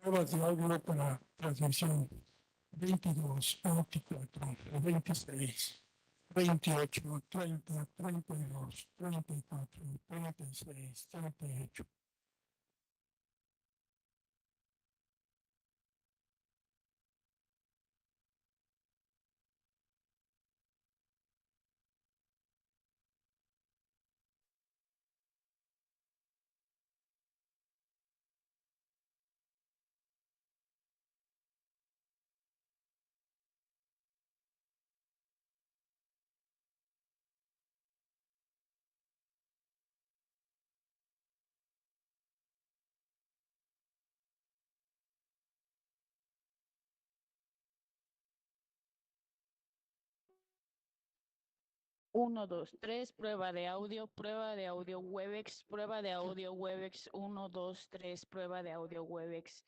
Pruebas de audio para transmisión 22, 24, 26, 28, 30, 32, 34, 36, 38. Uno, dos, tres, prueba de audio Webex, prueba de audio Webex, uno, dos, tres, prueba de audio Webex.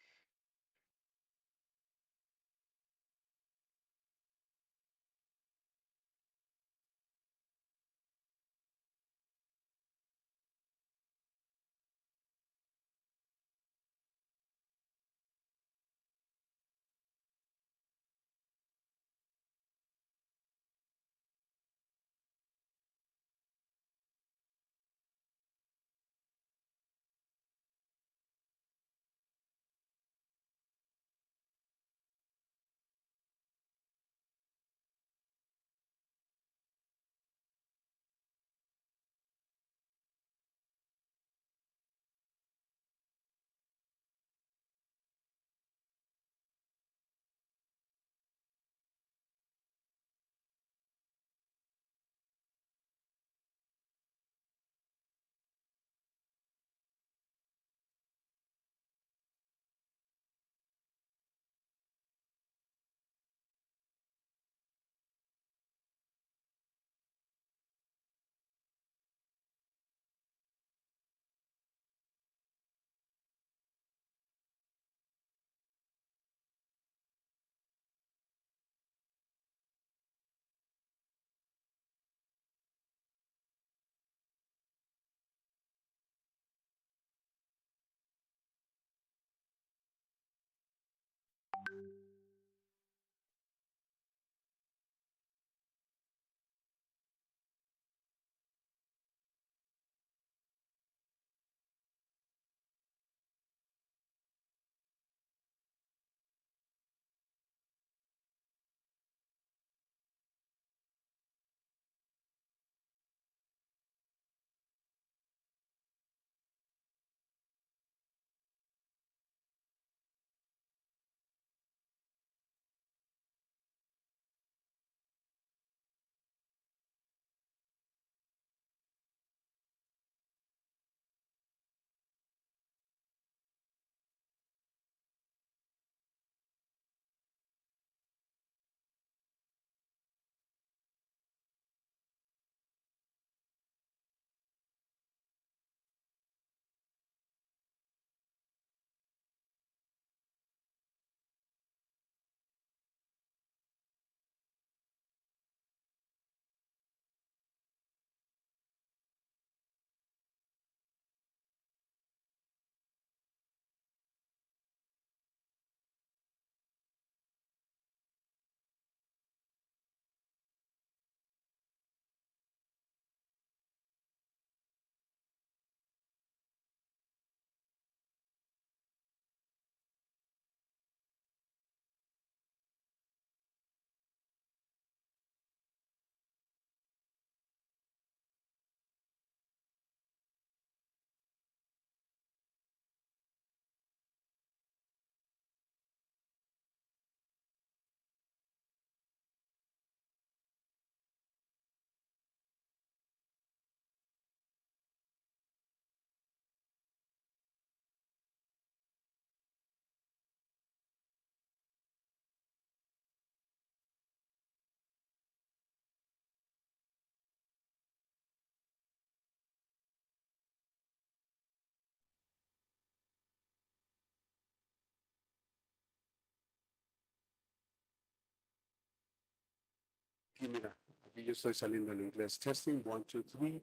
Aquí mira, aquí yo estoy saliendo en inglés. Testing, 1, 2, 3.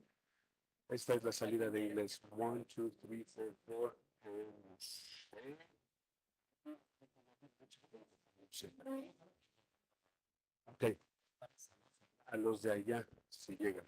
Esta es la salida de inglés. 1, 2, 3, 4, 4. Sí. Ok. A los de allá, si llegan.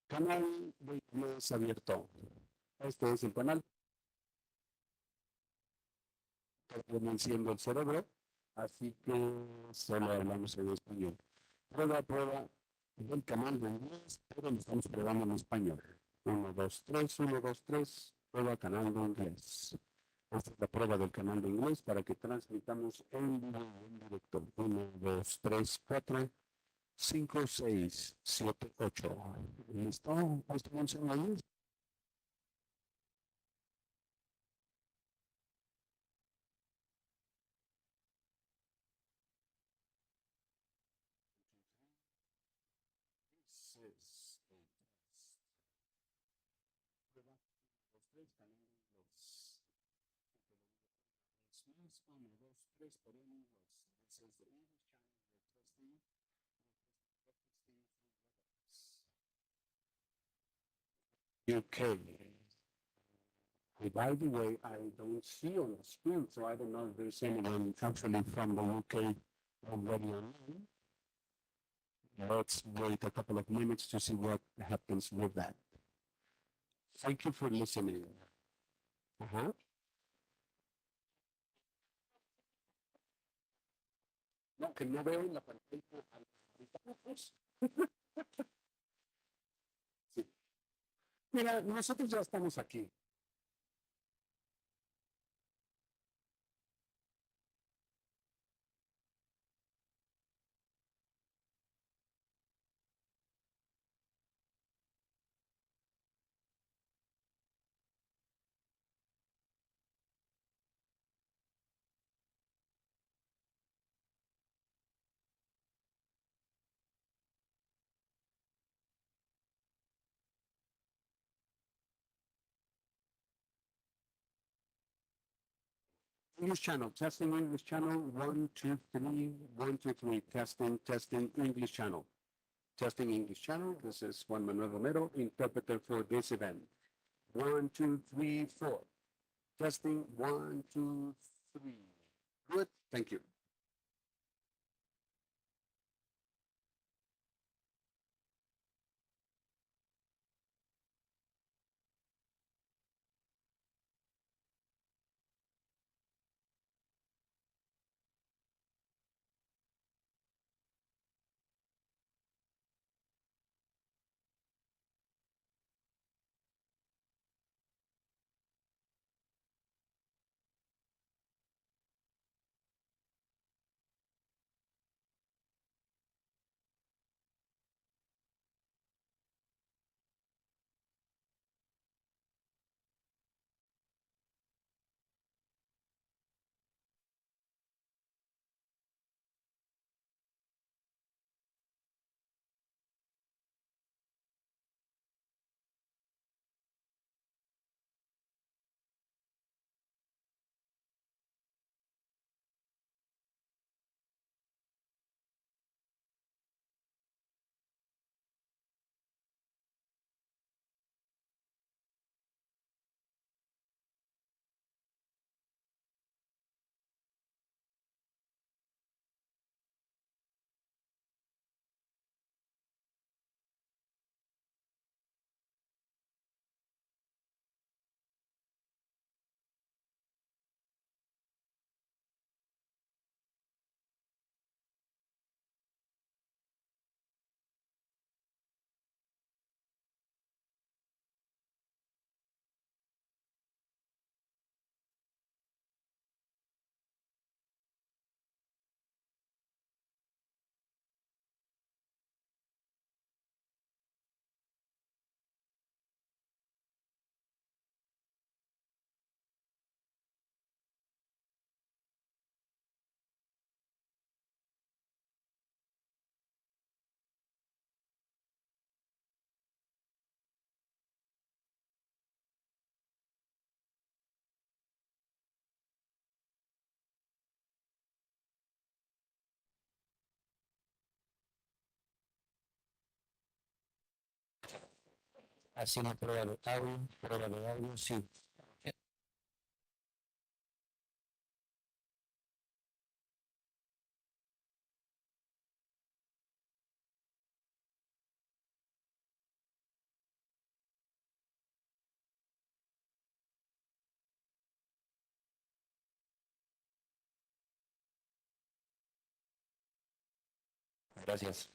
Canal de inglés abierto. Este es el canal que viene siendo el cerebro, así que solo hablamos en español. Prueba del canal de inglés, pero lo estamos probando en español. 1, 2, 3, 1, 2, 3, prueba canal de inglés. Esta es la prueba del canal de inglés para que transmitamos en vivo en directo. 1, 2, 3, 4, 5, 6, 7, 8. ¿Listo? ¿Estamos en la luz? Prueba 2, 3, canal de inglés. 1, 2, 3, por inglés. This is the English channel we're testing. UK. By the way, I don't see on the screen, so I don't know if there's anyone actually from the UK already online. Let's wait a couple of minutes to see what happens with that. Thank you for listening. Uh-huh. No, que no veo en la pantalla. Pues, sí. Mira, nosotros ya estamos aquí. English channel, testing English channel, 1, 2, 3, 1, 2, 3, testing, testing English channel. Testing English channel, this is Juan Manuel Romero, interpreter for this event. 1, 2, 3, 4. Testing, 1, 2, 3. Good, thank you. Así una prueba de audio, sí. Gracias.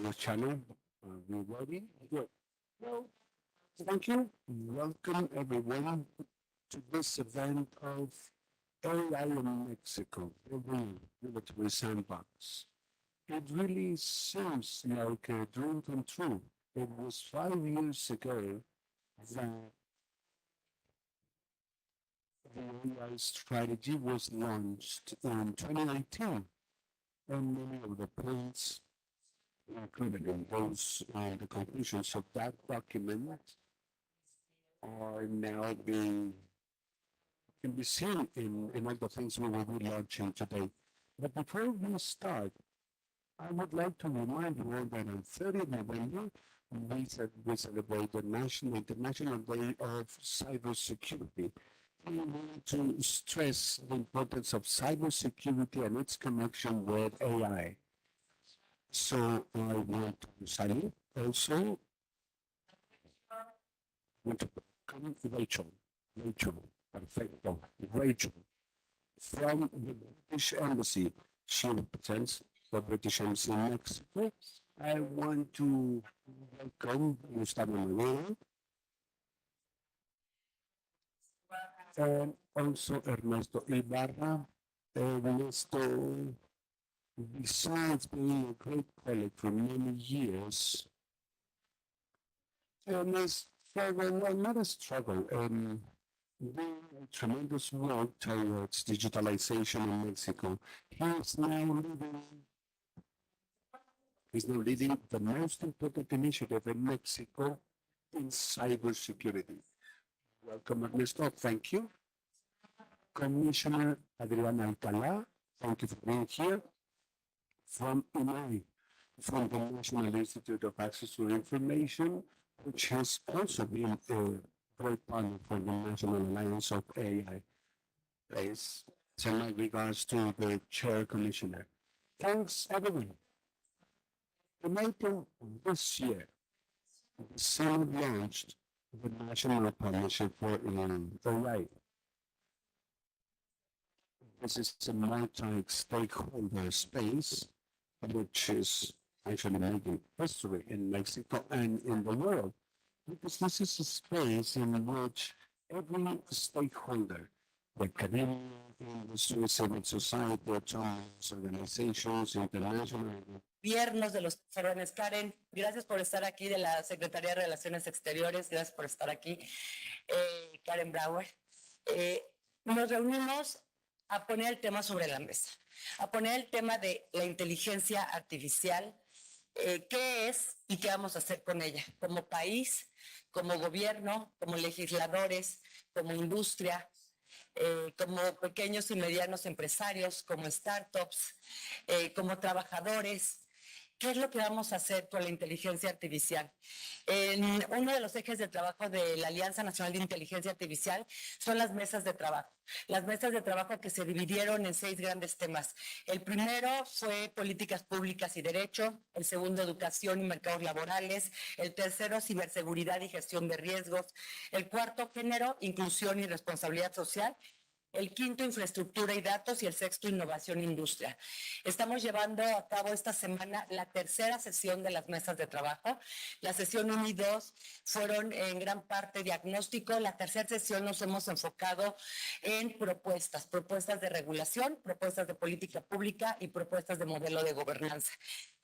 news channel. Are we ready? Good. Well, thank you. Welcome everyone to this event of AI in Mexico, building regulatory sandbox. It really seems like a dream come true. It was 5 years ago that the AI strategy was launched in 2019, and many of the points included in those the conclusions of that document are now being can be seen in all the things we will be launching today. But before we start, I would like to remind you all that on 30 November, we celebrate the International Day of Cybersecurity. We want to stress the importance of cybersecurity and its connection with AI. So I want to salute also want to welcome Rachel, perfecto, Rachel, from the British Embassy. She represents the British Embassy in Mexico. I want to welcome Gustavo Madero and also Ernesto Ibarra. Ernesto, besides being a great colleague for many years, and has struggled, not a struggle, doing tremendous work towards digitalization in Mexico. He's now leading the most important initiative in Mexico in cybersecurity. Welcome, Ernesto. Thank you. Commissioner Adriana Alcalá, thank you for being here. From INAI, from the National Institute of Access to Information, which has also been a great partner for the National Alliance of AI. Please send my regards to the Chair Commissioner. Thanks, everyone. In April this year, the Senate launched the National Partnership for AI. This is a multi-stakeholder space which is actually making history in Mexico and in the world, because this is a space in which every stakeholder, the academia, industry, civil society, autonomous organizations, international. Gobiernos de los órdenes. Karen, gracias por estar aquí, de la Secretaría de Relaciones Exteriores, gracias por estar aquí. Karen Brauer. Nos reunimos a poner el tema sobre la mesa, a poner el tema de la inteligencia artificial, qué es y qué vamos a hacer con ella, como país, como gobierno, como legisladores, como industria, como pequeños y medianos empresarios, como startups, como trabajadores. ¿Qué es lo que vamos a hacer con la inteligencia artificial? Uno de los ejes de trabajo de la Alianza Nacional de Inteligencia Artificial son las mesas de trabajo. Las mesas de trabajo que se dividieron en 6 grandes temas. El primero fue políticas públicas y derecho, el segundo educación y mercados laborales, el tercero ciberseguridad y gestión de riesgos, el cuarto género, inclusión y responsabilidad social, el quinto, infraestructura y datos, y el sexto, innovación e industria. Estamos llevando a cabo esta semana la tercera sesión de las mesas de trabajo. La sesión 1 y 2 fueron en gran parte diagnóstico. La tercera sesión nos hemos enfocado en propuestas de regulación, propuestas de política pública y propuestas de modelo de gobernanza.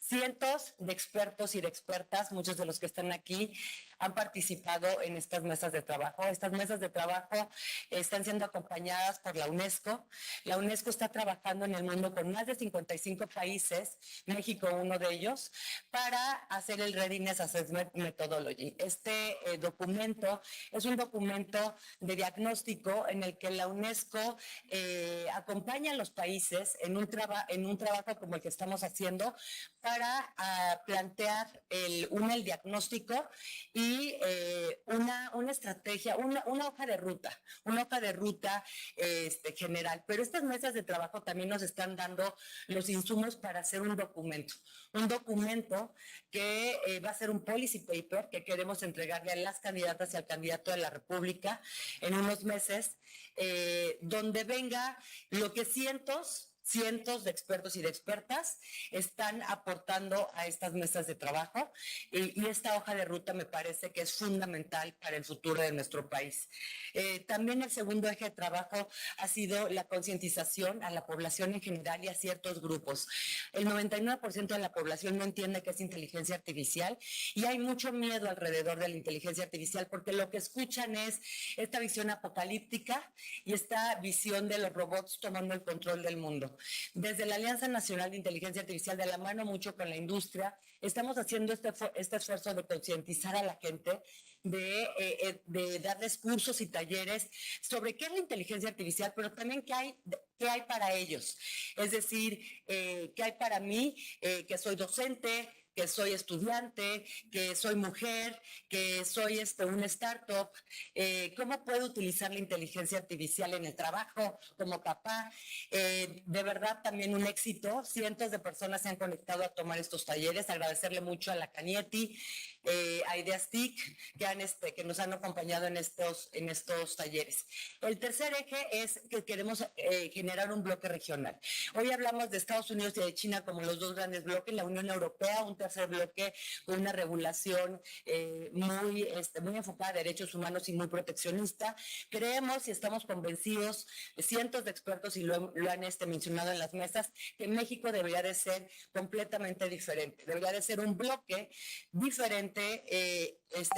Cientos de expertos y de expertas, muchos de los que están aquí, han participado en estas mesas de trabajo. Estas mesas de trabajo están siendo acompañadas por la UNESCO. La UNESCO está trabajando en el mundo con más de 55 países, México uno de ellos, para hacer el Readiness Assessment Methodology. Este documento es un documento de diagnóstico en el que la UNESCO acompaña a los países en un trabajo como el que estamos haciendo para plantear el diagnóstico y una estrategia, una hoja de ruta general. Pero estas mesas de trabajo también nos están dando los insumos para hacer un documento que va a ser un policy paper que queremos entregarle a las candidatas y al candidato de la República en unos meses, donde venga lo que cientos cientos de expertos y de expertas están aportando a estas mesas de trabajo y esta hoja de ruta me parece que es fundamental para el futuro de nuestro país. También el segundo eje de trabajo ha sido la concientización a la población en general y a ciertos grupos. El 99% de la población no entiende qué es inteligencia artificial y hay mucho miedo alrededor de la inteligencia artificial porque lo que escuchan es esta visión apocalíptica y esta visión de los robots tomando el control del mundo. Desde la Alianza Nacional de Inteligencia Artificial, de la mano mucho con la industria, estamos haciendo este esfuerzo de concientizar a la gente, de darles cursos y talleres sobre qué es la inteligencia artificial, pero también qué hay para ellos. Es decir, qué hay para mí, que soy docente, que soy estudiante, que soy mujer, que soy una startup, cómo puedo utilizar la inteligencia artificial en el trabajo, como papá. De verdad, también un éxito. Cientos de personas se han conectado a tomar estos talleres. Agradecerle mucho a la Canieti, a Ideas TIC, que nos han acompañado en estos talleres. El tercer eje es que queremos generar un bloque regional. Hoy hablamos de Estados Unidos y de China como los dos grandes bloques, la Unión Europea, un tercer bloque con una regulación muy enfocada a derechos humanos y muy proteccionista. Creemos y estamos convencidos, cientos de expertos y lo han mencionado en las mesas, que México debería de ser completamente diferente, debería de ser un bloque diferente,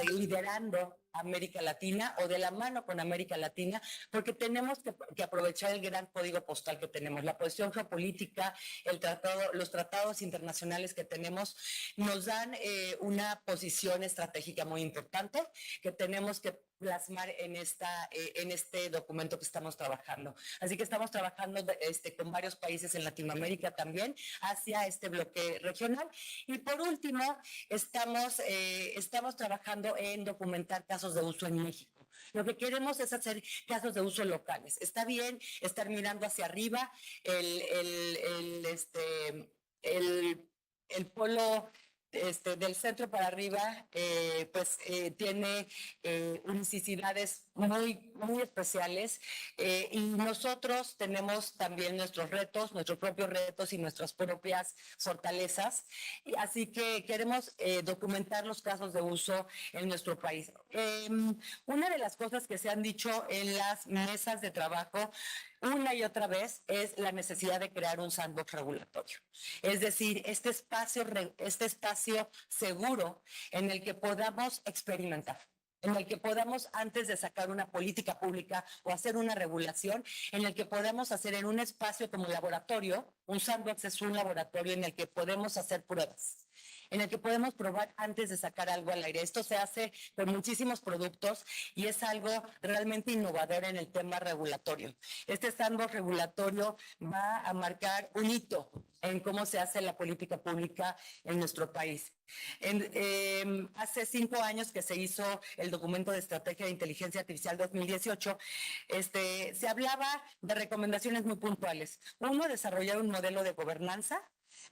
liderando América Latina o de la mano con América Latina, porque tenemos que aprovechar el gran código postal que tenemos, la posición geopolítica, los tratados internacionales que tenemos nos dan una posición estratégica muy importante que tenemos que plasmar en este documento que estamos trabajando. Así que estamos trabajando con varios países en Latinoamérica también hacia este bloque regional. Y por último, estamos trabajando en documentar casos de uso en México. Lo que queremos es hacer casos de uso locales. Está bien estar mirando hacia arriba, el polo del centro para arriba, tiene necesidades muy, muy especiales y nosotros tenemos también nuestros propios retos y nuestras propias fortalezas. Y así que queremos documentar los casos de uso en nuestro país. Una de las cosas que se han dicho en las mesas de trabajo una y otra vez es la necesidad de crear un sandbox regulatorio. Es decir, este espacio seguro en el que podamos experimentar, en el que podamos, antes de sacar una política pública o hacer una regulación, en el que podamos hacer en un espacio como laboratorio. Un sandbox es un laboratorio en el que podemos hacer pruebas, en el que podemos probar antes de sacar algo al aire. Esto se hace con muchísimos productos y es algo realmente innovador en el tema regulatorio. Este sandbox regulatorio va a marcar un hito en cómo se hace la política pública en nuestro país. Hace 5 años que se hizo el documento de estrategia de inteligencia artificial 2018, se hablaba de recomendaciones muy puntuales. 1, desarrollar un modelo de gobernanza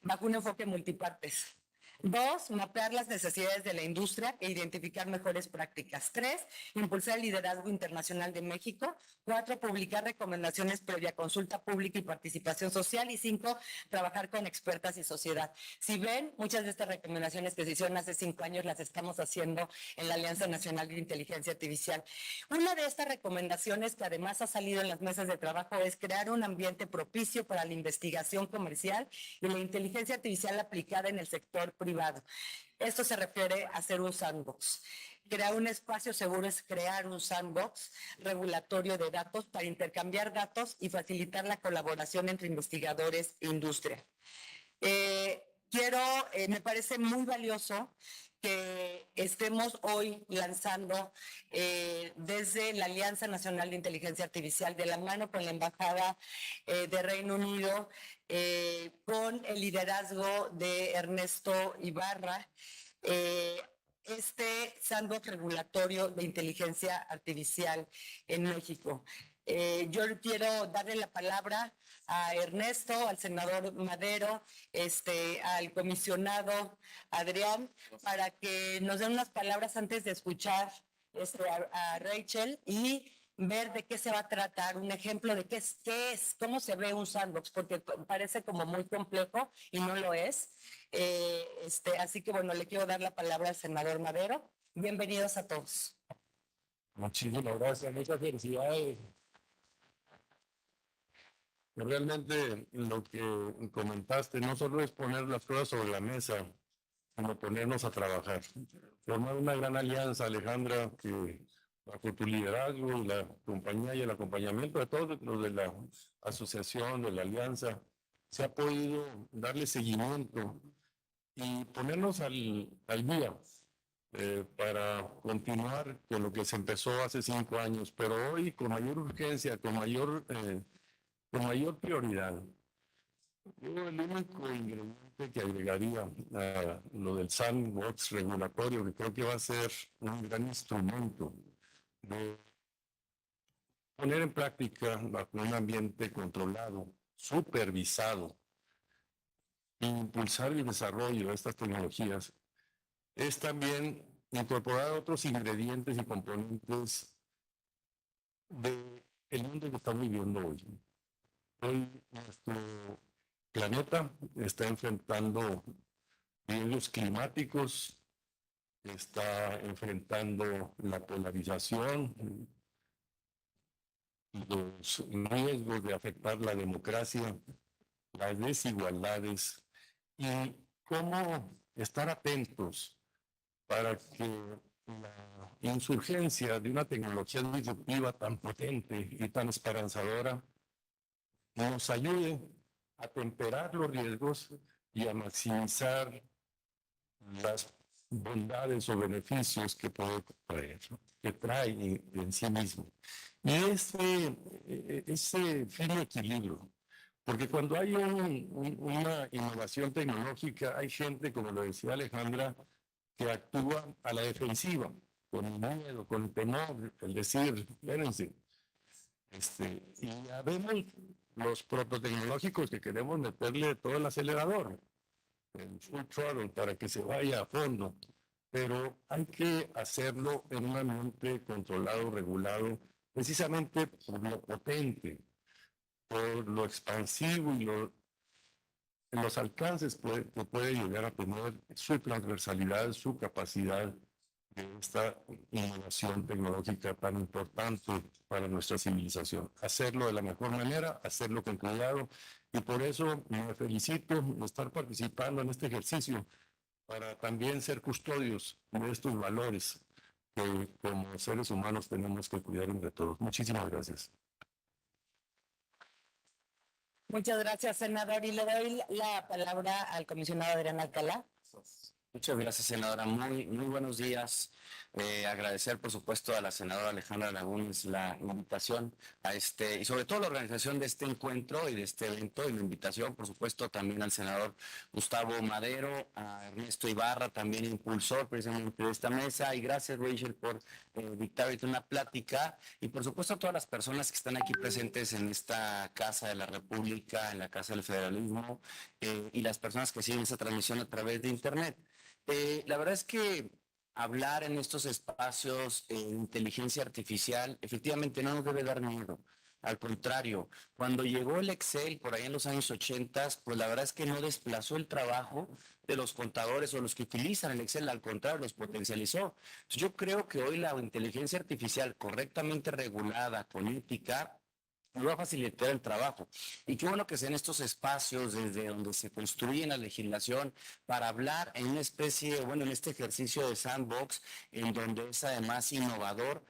bajo un enfoque multipartes. 2, mapear las necesidades de la industria e identificar mejores prácticas. 3, impulsar el liderazgo internacional de México. 4, publicar recomendaciones previa consulta pública y participación social. Y 5, trabajar con expertas y sociedad. Si ven, muchas de estas recomendaciones que se hicieron hace 5 años las estamos haciendo en la Alianza Nacional de Inteligencia Artificial. Una de estas recomendaciones que además ha salido en las mesas de trabajo es crear un ambiente propicio para la investigación comercial y la inteligencia artificial aplicada en el sector privado. Esto se refiere a hacer un sandbox. Crear un espacio seguro es crear un sandbox regulatorio de datos para intercambiar datos y facilitar la colaboración entre investigadores e industria. Me parece muy valioso que estemos hoy lanzando desde la Alianza Nacional de Inteligencia Artificial, de la mano con la Embajada de Reino Unido, con el liderazgo de Ernesto Ibarra, este sandbox regulatorio de inteligencia artificial en México. Yo quiero darle la palabra a Ernesto, al senador Madero, al comisionado Adrián, para que nos den unas palabras antes de escuchar a Rachel y ver de qué se va a tratar, un ejemplo de qué es, cómo se ve un sandbox, porque parece como muy complejo y no lo es. Así que bueno, le quiero dar la palabra al senador Madero. Bienvenidos a todos. Muchísimas gracias, muchas felicidades. Realmente lo que comentaste no solo es poner las cosas sobre la mesa, sino ponernos a trabajar. Formar una gran alianza, Alejandra, que bajo tu liderazgo y la compañía y el acompañamiento de todos los de la asociación, de la alianza, se ha podido darle seguimiento y ponernos al día para continuar con lo que se empezó hace 5 años, pero hoy con mayor urgencia, con mayor prioridad. Yo el único ingrediente que agregaría a lo del sandbox regulatorio, que creo que va a ser un gran instrumento de poner en práctica bajo un ambiente controlado, supervisado, e impulsar el desarrollo de estas tecnologías, es también incorporar otros ingredientes y componentes del mundo que estamos viviendo hoy. Hoy nuestro planeta está enfrentando riesgos climáticos, está enfrentando la polarización, los riesgos de afectar la democracia, las desigualdades y cómo estar atentos para que la insurgencia de una tecnología disruptiva tan potente y tan esperanzadora nos ayude a temperar los riesgos y a maximizar las bondades o beneficios que puede traer, que trae en sí mismo. Y ese fino equilibrio, porque cuando hay una innovación tecnológica, hay gente, como lo decía Alejandra, que actúa a la defensiva, con el miedo, con el temor, el decir, espérense. Y ya vemos los prototecnológicos que queremos meterle todo el acelerador, el full throttle, para que se vaya a fondo. Pero hay que hacerlo en un ambiente controlado, regulado, precisamente por lo potente, por lo expansivo y los alcances que puede llegar a tener su transversalidad, su capacidad de esta innovación tecnológica tan importante para nuestra civilización. Hacerlo de la mejor manera, hacerlo con cuidado, y por eso me felicito de estar participando en este ejercicio para también ser custodios de estos valores que como seres humanos tenemos que cuidar entre todos. Muchísimas gracias. Muchas gracias, senador. Y le doy la palabra al comisionado Adrián Alcalá. Muchas gracias, senadora. Muy buenos días. Agradecer, por supuesto, a la senadora Alejandra Lagunes la invitación a y sobre todo la organización de este encuentro y de este evento, y la invitación, por supuesto, también al senador Gustavo Madero, a Ernesto Ibarra, también impulsor precisamente de esta mesa, y gracias, Rachel, por dictar ahorita una plática, y por supuesto a todas las personas que están aquí presentes en esta Casa de la República, en la Casa del Federalismo, y las personas que siguen esta transmisión a través de Internet. La verdad es que hablar en estos espacios de inteligencia artificial efectivamente no nos debe dar miedo. Al contrario, cuando llegó el Excel por ahí en los años 80, pues la verdad es que no desplazó el trabajo de los contadores o los que utilizan el Excel, al contrario, los potencializó. Entonces, yo creo que hoy la inteligencia artificial correctamente regulada, con ética, nos va a facilitar el trabajo. Y qué bueno que sean estos espacios desde donde se construye la legislación para hablar en una especie, bueno, en este ejercicio de sandbox, en donde es además innovador,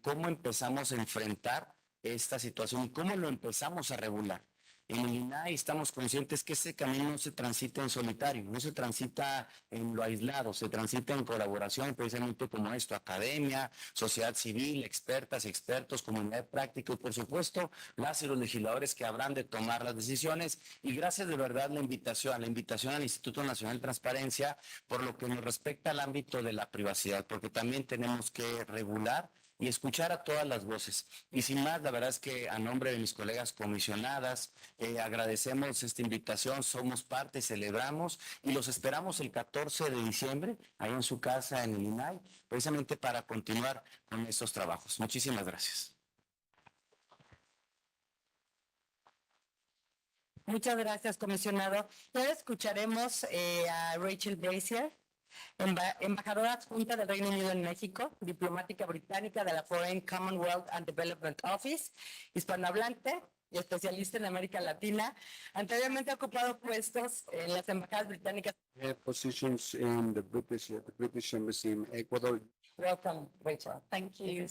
cómo empezamos a enfrentar esta situación y cómo lo empezamos a regular. En el INAI estamos conscientes que ese camino no se transita en solitario, no se transita en lo aislado, se transita en colaboración, precisamente como esto, academia, sociedad civil, expertas y expertos, comunidad práctica y, por supuesto, las y los legisladores que habrán de tomar las decisiones. Y gracias de verdad a la invitación al Instituto Nacional de Transparencia, por lo que nos respecta al ámbito de la privacidad, porque también tenemos que regular y escuchar a todas las voces. Y sin más, la verdad es que a nombre de mis colegas comisionadas, agradecemos esta invitación, somos parte, celebramos y los esperamos el 14 de diciembre, ahí en su casa en el INAI, precisamente para continuar con estos trabajos. Muchísimas gracias. Muchas gracias, comisionado. Ahora escucharemos a Rachel Brazier, embajadora adjunta del Reino Unido en México, diplomática británica de la Foreign Commonwealth and Development Office, hispanohablante y especialista en América Latina. Anteriormente ha ocupado puestos en las embajadas británicas. Positions in the British Embassy in Ecuador. Welcome, Rachel. Thank you.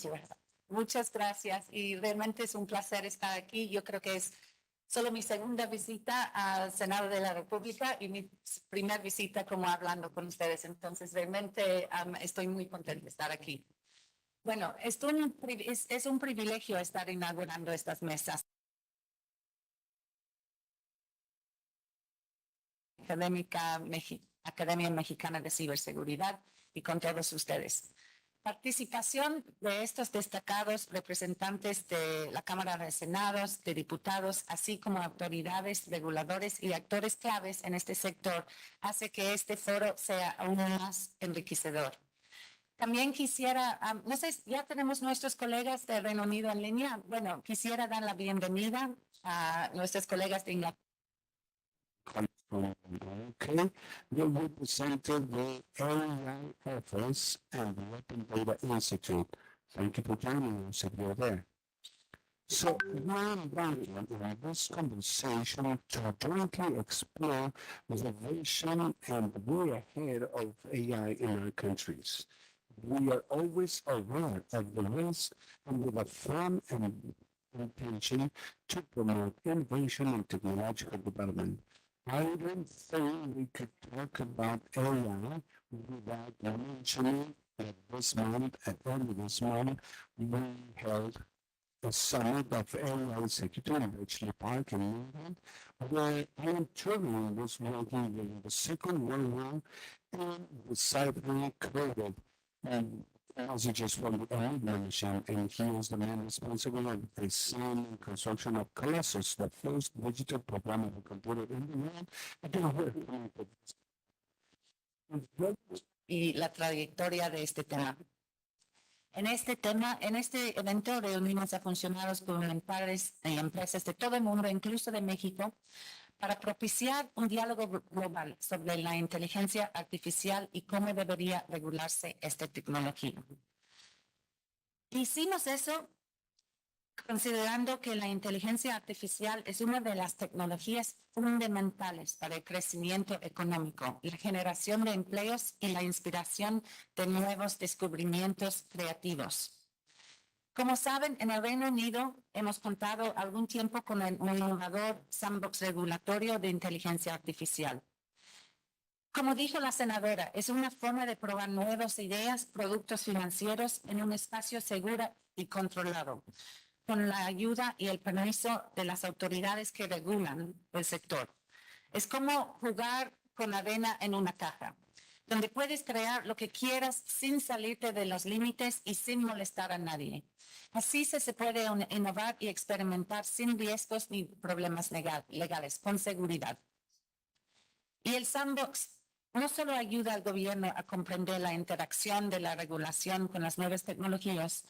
Muchas gracias y realmente es un placer estar aquí. Yo creo que es solo mi segunda visita al Senado de la República y mi primera visita como hablando con ustedes. Entonces realmente estoy muy contenta de estar aquí. Bueno, es un privilegio estar inaugurando estas mesas. Academia Mexicana de Ciberseguridad y con todos ustedes. Participación de estos destacados representantes de la Cámara de Senados, de diputados, así como autoridades, reguladores y actores claves en este sector, hace que este foro sea aún más enriquecedor. También quisiera, no sé, ya tenemos nuestros colegas de Reino Unido en línea. Bueno, quisiera dar la bienvenida a nuestros colegas de Inglaterra. Okay, they represented the AI Office and the Open Data Institute. Thank you for joining us if you're there. So, we're invited in this conversation to jointly explore the vision and the way ahead of AI in our countries. We are always aware of the risk and with a firm and intention to promote innovation and technological development. I don't think we could talk about AI without mentioning that this month, early this month, we held a summit of AI executive in Bletchley Park in England, where Alan Turing was working during the Second World War and deciphering coded messages from the Enigma machine, and he was the man responsible for the design and construction of Colossus, the first digital programmable computer in the world. Y la trayectoria de este tema. En este evento reunimos a funcionarios gubernamentales y empresas de todo el mundo, incluso de México, para propiciar un diálogo global sobre la inteligencia artificial y cómo debería regularse esta tecnología. Hicimos eso considerando que la inteligencia artificial es una de las tecnologías fundamentales para el crecimiento económico, la generación de empleos y la inspiración de nuevos descubrimientos creativos. Como saben, en el Reino Unido hemos contado algún tiempo con el innovador sandbox regulatorio de inteligencia artificial. Como dijo la senadora, es una forma de probar nuevas ideas, productos financieros en un espacio seguro y controlado, con la ayuda y el permiso de las autoridades que regulan el sector. Es como jugar con arena en una caja, donde puedes crear lo que quieras sin salirte de los límites y sin molestar a nadie. Así se puede innovar y experimentar sin riesgos ni problemas legales, con seguridad. Y el sandbox no solo ayuda al gobierno a comprender la interacción de la regulación con las nuevas tecnologías,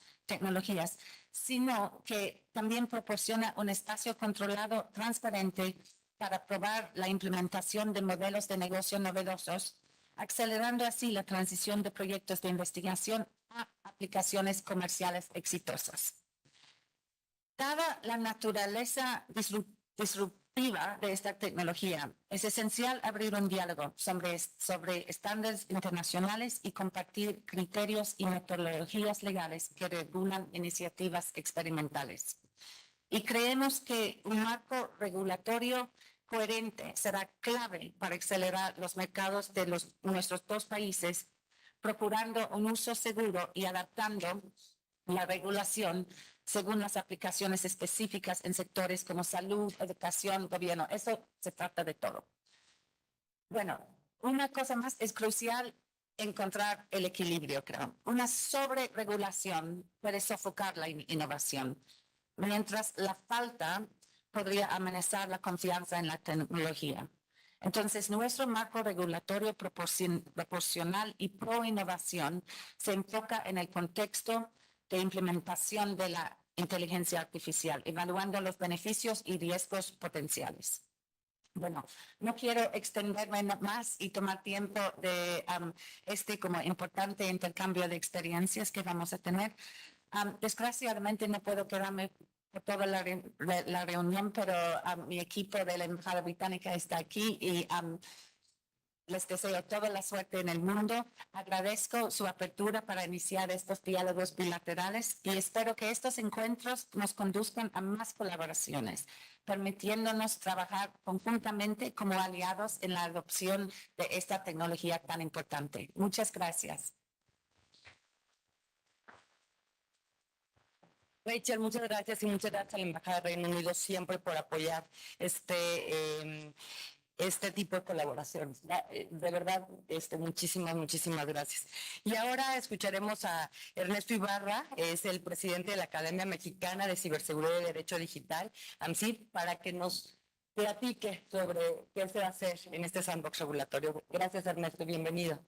sino que también proporciona un espacio controlado, transparente, para probar la implementación de modelos de negocio novedosos, acelerando así la transición de proyectos de investigación a aplicaciones comerciales exitosas. Dada la naturaleza disruptiva de esta tecnología, es esencial abrir un diálogo sobre estándares internacionales y compartir criterios y metodologías legales que regulan iniciativas experimentales. Y creemos que un marco regulatorio coherente será clave para acelerar los mercados de nuestros dos países, procurando un uso seguro y adaptando la regulación según las aplicaciones específicas en sectores como salud, educación, gobierno. Eso se trata de todo. Bueno, una cosa más, es crucial encontrar el equilibrio, creo. Una sobreregulación puede sofocar la innovación, mientras la falta podría amenazar la confianza en la tecnología. Entonces, nuestro marco regulatorio proporcional y pro innovación se enfoca en el contexto de implementación de la inteligencia artificial, evaluando los beneficios y riesgos potenciales. Bueno, no quiero extenderme más y tomar tiempo de este como importante intercambio de experiencias que vamos a tener. Desgraciadamente no puedo quedarme por toda la reunión, pero mi equipo de la Embajada Británica está aquí y les deseo toda la suerte en el mundo. Agradezco su apertura para iniciar estos diálogos bilaterales y espero que estos encuentros nos conduzcan a más colaboraciones, permitiéndonos trabajar conjuntamente como aliados en la adopción de esta tecnología tan importante. Muchas gracias. Rachel, muchas gracias y muchas gracias a la Embajada del Reino Unido siempre por apoyar este tipo de colaboraciones. De verdad, muchísimas gracias. Y ahora escucharemos a Ernesto Ibarra, es el presidente de la Academia Mexicana de Ciberseguridad y Derecho Digital, AMCID, para que nos platique sobre qué se va a hacer en este sandbox regulatorio. Gracias, Ernesto, bienvenido.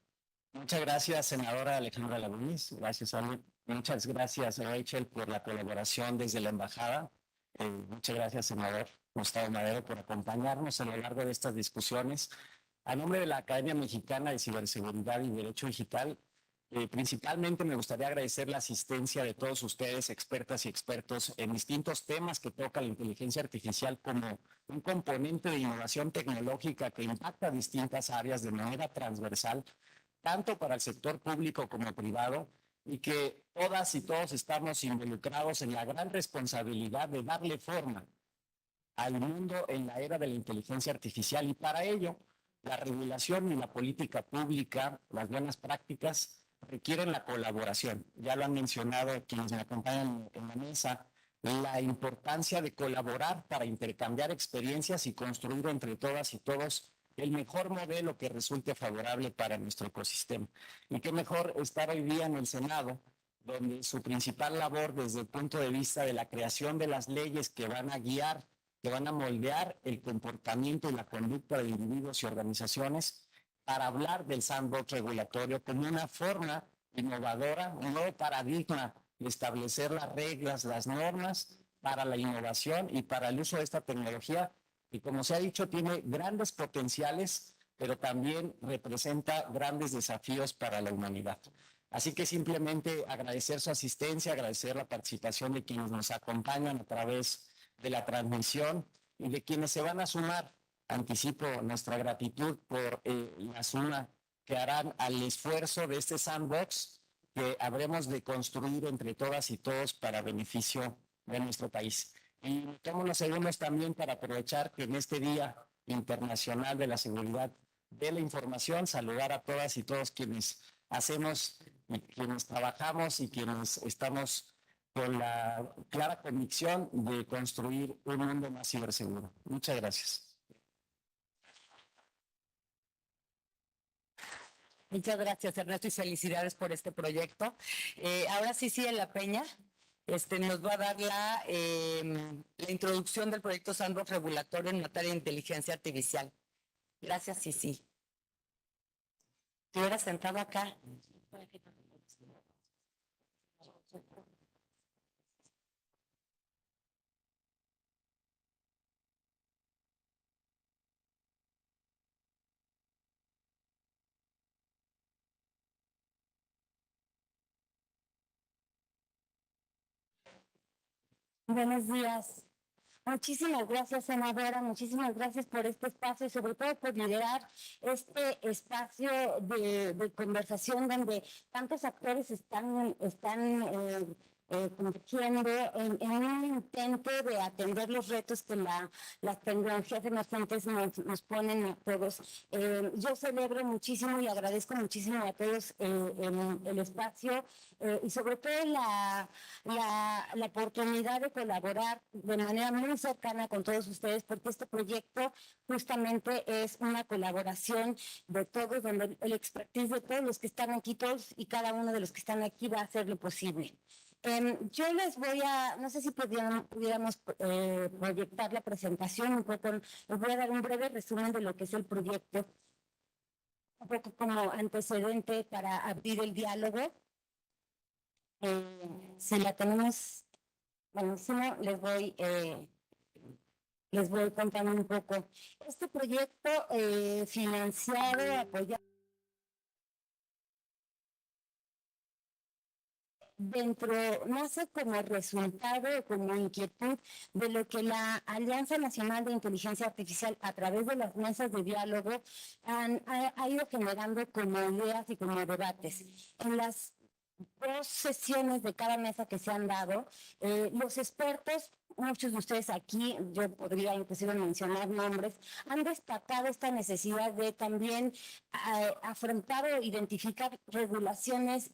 Muchas gracias, senadora Alejandra Lagunes. Gracias, Ale. Muchas gracias, Rachel, por la colaboración desde la embajada. Muchas gracias, senador Gustavo Madero, por acompañarnos a lo largo de estas discusiones. A nombre de la Academia Mexicana de Ciberseguridad y Derecho Digital, principalmente me gustaría agradecer la asistencia de todos ustedes, expertas y expertos, en distintos temas que toca la inteligencia artificial como un componente de innovación tecnológica que impacta distintas áreas de manera transversal, tanto para el sector público como privado, y que todas y todos estamos involucrados en la gran responsabilidad de darle forma al mundo en la era de la inteligencia artificial. Y para ello, la regulación y la política pública, las buenas prácticas, requieren la colaboración. Ya lo han mencionado quienes me acompañan en la mesa, la importancia de colaborar para intercambiar experiencias y construir entre todas y todos el mejor modelo que resulte favorable para nuestro ecosistema. Y qué mejor estar hoy día en el Senado, donde su principal labor desde el punto de vista de la creación de las leyes que van a guiar, que van a moldear el comportamiento y la conducta de individuos y organizaciones, para hablar del sandbox regulatorio como una forma innovadora, un nuevo paradigma de establecer las reglas, las normas para la innovación y para el uso de esta tecnología, y como se ha dicho, tiene grandes potenciales, pero también representa grandes desafíos para la humanidad. Así que simplemente agradecer su asistencia, agradecer la participación de quienes nos acompañan a través de la transmisión y de quienes se van a sumar. Anticipo nuestra gratitud por la suma que harán al esfuerzo de este sandbox que habremos de construir entre todas y todos para beneficio de nuestro país. Y tomo unos segundos también para aprovechar que en este Día Internacional de la Seguridad de la Información, saludar a todas y todos quienes hacemos, y quienes trabajamos y quienes estamos con la clara convicción de construir un mundo más ciberseguro. Muchas gracias. Muchas gracias, Ernesto, y felicidades por este proyecto. Ahora sí, La Peña nos va a dar la introducción del proyecto Sandbox Regulatorio en materia de inteligencia artificial. Gracias, Cici. Te hubieras sentado acá. Buenos días. Muchísimas gracias, senadora. Muchísimas gracias por este espacio y sobre todo por liderar este espacio de conversación donde tantos actores están convergiendo en un intento de atender los retos que las tecnologías emergentes nos ponen a todos. Yo celebro muchísimo y agradezco muchísimo a todos el espacio y sobre todo la oportunidad de colaborar de manera muy cercana con todos ustedes, porque este proyecto justamente es una colaboración de todos, donde el expertise de todos los que están aquí, todos y cada uno de los que están aquí va a hacer lo posible. Yo les voy a, no sé si pudiéramos proyectar la presentación un poco, les voy a dar un breve resumen de lo que es el proyecto, un poco como antecedente para abrir el diálogo. Si la tenemos, bueno, si no, les voy les voy contando un poco. Este proyecto financiado, apoyado nace como resultado, como inquietud de lo que la Alianza Nacional de Inteligencia Artificial, a través de las mesas de diálogo, ha ido generando como ideas y como debates. En las 2 sesiones de cada mesa que se han dado, los expertos, muchos de ustedes aquí, yo podría inclusive mencionar nombres, han destacado esta necesidad de también afrontar o identificar regulaciones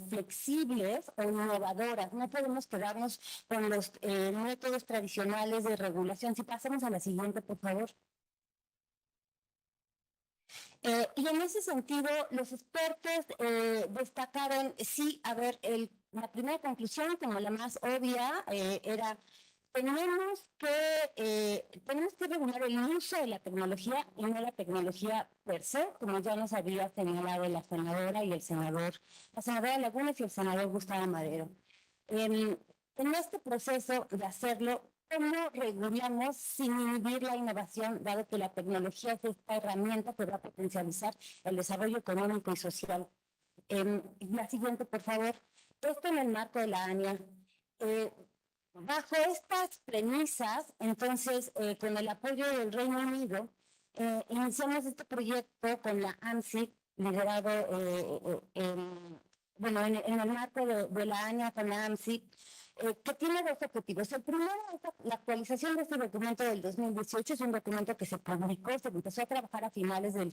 flexibles o innovadoras. No podemos quedarnos con los métodos tradicionales de regulación. Si pasamos a la siguiente, por favor. Y en ese sentido, los expertos destacaron, sí, a ver, la primera conclusión, como la más obvia, era tenemos que regular el uso de la tecnología y no la tecnología per se, como ya nos había señalado la senadora y el senador, la senadora Lagunes y el senador Gustavo Madero. En este proceso de hacerlo, ¿cómo regulamos sin inhibir la innovación, dado que la tecnología es esta herramienta que va a potencializar el desarrollo económico y social? La siguiente, por favor. Esto en el marco de la ANIA. Bajo estas premisas, entonces, con el apoyo del Reino Unido, iniciamos este proyecto con la ANSI, liderado bueno, en el marco de la ANIA con la ANSI, que tiene 2 objetivos. El primero es la actualización de este documento del 2018, es un documento que se publicó, se empezó a trabajar a finales de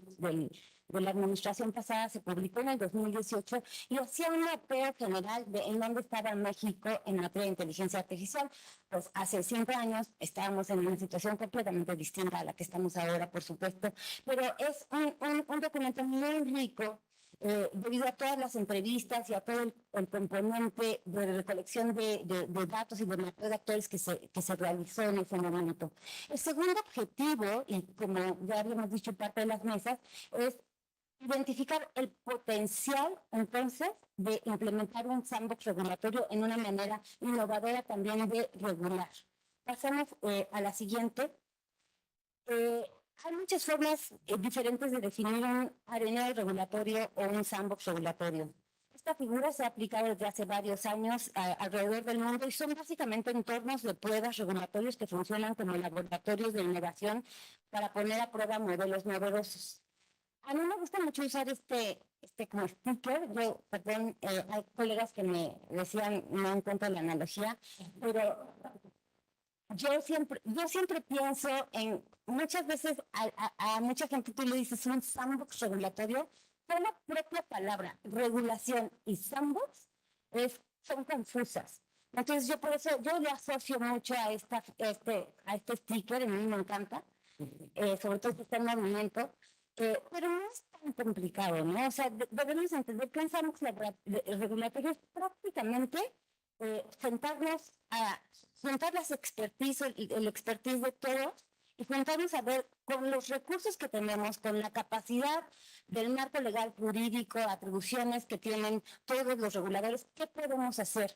la administración pasada, se publicó en el 2018 y hacía un mapeo general de en dónde estaba México en materia de inteligencia artificial. Pues hace 5 años estábamos en una situación completamente distinta a la que estamos ahora, por supuesto, pero es un documento muy rico, debido a todas las entrevistas y a todo el componente de recolección de datos y de mapeo de actores que se realizó en ese momento. El segundo objetivo, y como ya habíamos dicho parte de las mesas, es identificar el potencial, entonces, de implementar un sandbox regulatorio en una manera innovadora también de regular. Pasamos a la siguiente. Hay muchas formas diferentes de definir un arenero regulatorio o un sandbox regulatorio. Esta figura se ha aplicado desde hace varios años alrededor del mundo y son básicamente entornos de pruebas regulatorios que funcionan como laboratorios de innovación para poner a prueba modelos novedosos. A mí me gusta mucho usar este como sticker. Perdón, hay colegas que me decían, no encuentro la analogía, pero yo siempre pienso en, muchas veces a mucha gente tú le dices un sandbox regulatorio, pero la propia palabra regulación y sandbox son confusas. Entonces yo por eso, yo le asocio mucho a este sticker, a mí me encanta, sobre todo que está en movimiento, pero no es tan complicado, ¿no? O sea, debemos entender que un sandbox regulatorio es prácticamente juntar las expertise, el expertise de todos y juntarnos a ver con los recursos que tenemos, con la capacidad del marco legal jurídico, atribuciones que tienen todos los reguladores, ¿qué podemos hacer?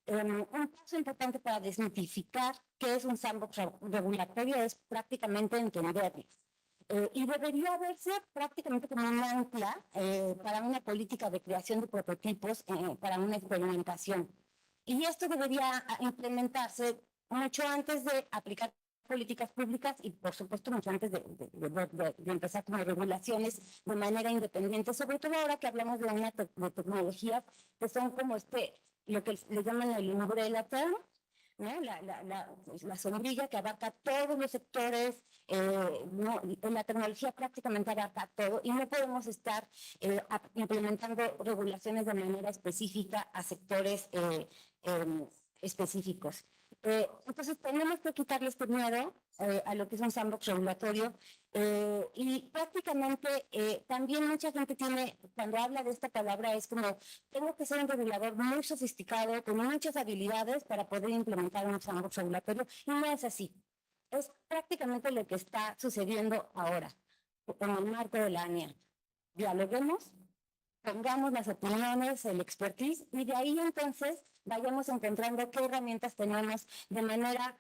Un paso importante para desmitificar qué es un sandbox regulatorio es prácticamente entenderlo. Y debería verse prácticamente como un ancla para una política de creación de prototipos, para una experimentación. Y esto debería implementarse mucho antes de aplicar políticas públicas y, por supuesto, mucho antes de empezar con regulaciones de manera independiente, sobre todo ahora que hablamos de tecnologías que son como lo que le llaman el umbrella term, ¿no? La sombrilla que abarca todos los sectores, la tecnología prácticamente abarca todo y no podemos estar implementando regulaciones de manera específica a sectores específicos. Entonces tenemos que quitarle este miedo a lo que es un sandbox regulatorio y prácticamente también mucha gente cuando habla de esta palabra es como tengo que ser un regulador muy sofisticado con muchas habilidades para poder implementar un sandbox regulatorio y no es así. Es prácticamente lo que está sucediendo ahora en el marco de la ANIA. Dialoguemos, pongamos las opiniones, el expertise y de ahí entonces vayamos encontrando qué herramientas tenemos de manera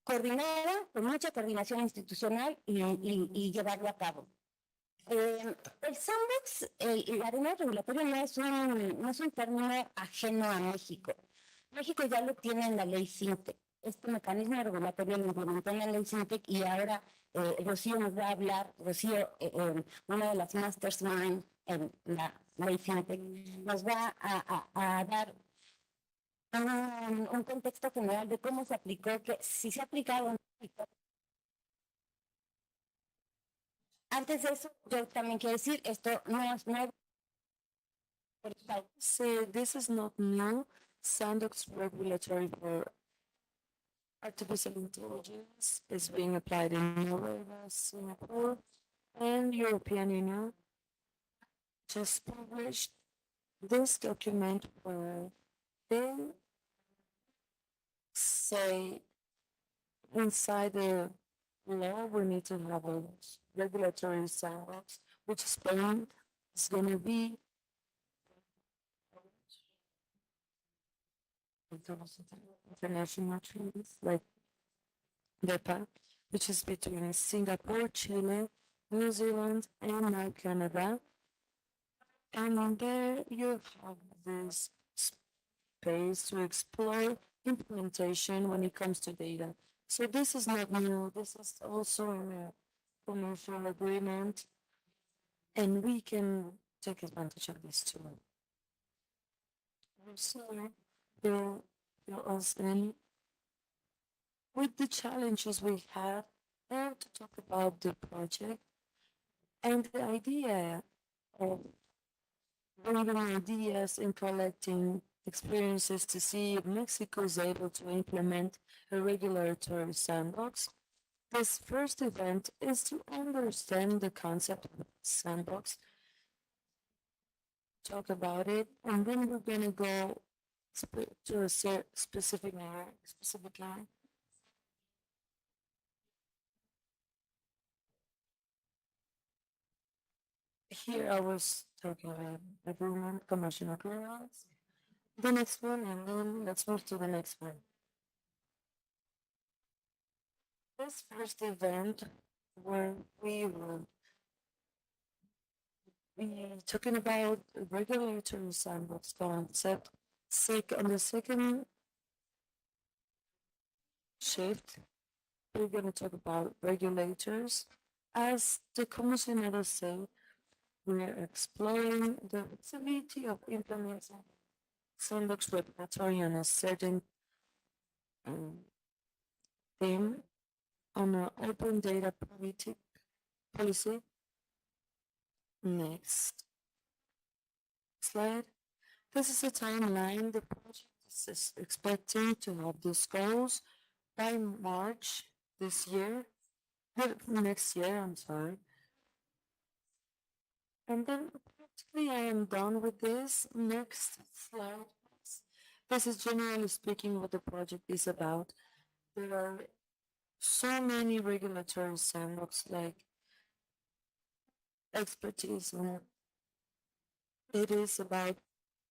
coordinada, con mucha coordinación institucional y llevarlo a cabo. El sandbox, el arena regulatoria no es un término ajeno a México. México ya lo tiene en la ley SINTEC. Este mecanismo regulatorio lo implementó en la ley SINTEC y ahora Rocío nos va a hablar, Rocío, una de las mastermind en la ley SINTEC, nos va a dar un contexto general de cómo se aplicó, que si se ha aplicado o no. Antes de eso, yo también quiero decir, esto no es nuevo. So this is not new. Sandbox regulatory for artificial intelligence is being applied in Norway, Singapore, and European Union. Just published this document where they say inside the law we need to have a regulatory sandbox, which Spain is going to be international treaties like DEPA, which is between Singapore, Chile, New Zealand, and now Canada. And there you have this space to explore implementation when it comes to data. So this is not new. This is also a commercial agreement, and we can take advantage of this too. So fill us in with the challenges we have and to talk about the project and the idea of bringing ideas and collecting experiences to see if Mexico is able to implement a regulatory sandbox. This first event is to understand the concept of sandbox, talk about it, and then we're going to go to a specific line. Here I was talking about agreement, commercial agreements. The next one, and then let's move to the next one. This first event where we will be talking about regulatory sandbox concept. On the second shift, we're going to talk about regulators. As the commissioners say, we're exploring the possibility of implementing sandbox regulatory on a certain theme on an open data policy. Next slide. This is a timeline. The project is expecting to have these goals by March this year, next year, I'm sorry. And then practically I am done with this. Next slide. This is generally speaking what the project is about. There are so many regulatory sandbox like expertise, and it is about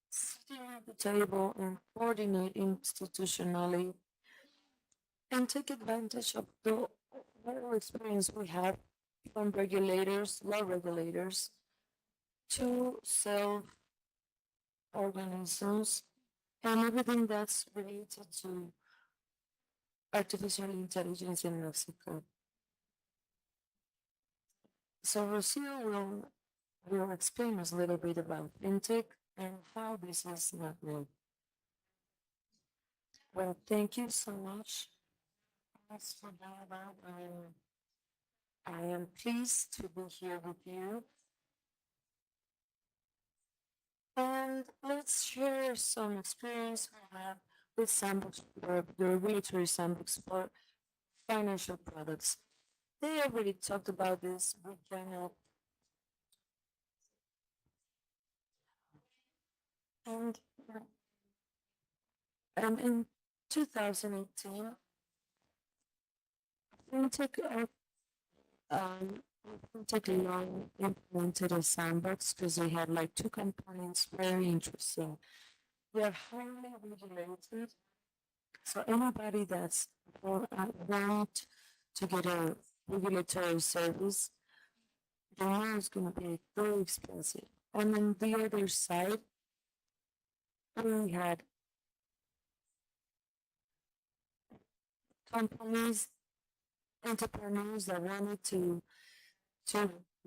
sitting at the table and coordinate institutionally and take advantage of the whole experience we have from regulators, law regulators, to self-organisms and everything that's related to artificial intelligence in Mexico. So Rocio will explain us a little bit about fintech and how this is not new. Well, thank you so much. As for that, I am pleased to be here with you. And let's share some experience we have with sandbox, the regulatory sandbox for financial products. They already talked about this. We cannot. And in 2018, fintech law implemented a sandbox because they had like two components very interesting. They are highly regulated So anybody that's want to get a regulatory service, they know it's going to be very expensive. And on the other side, we had companies, entrepreneurs that wanted to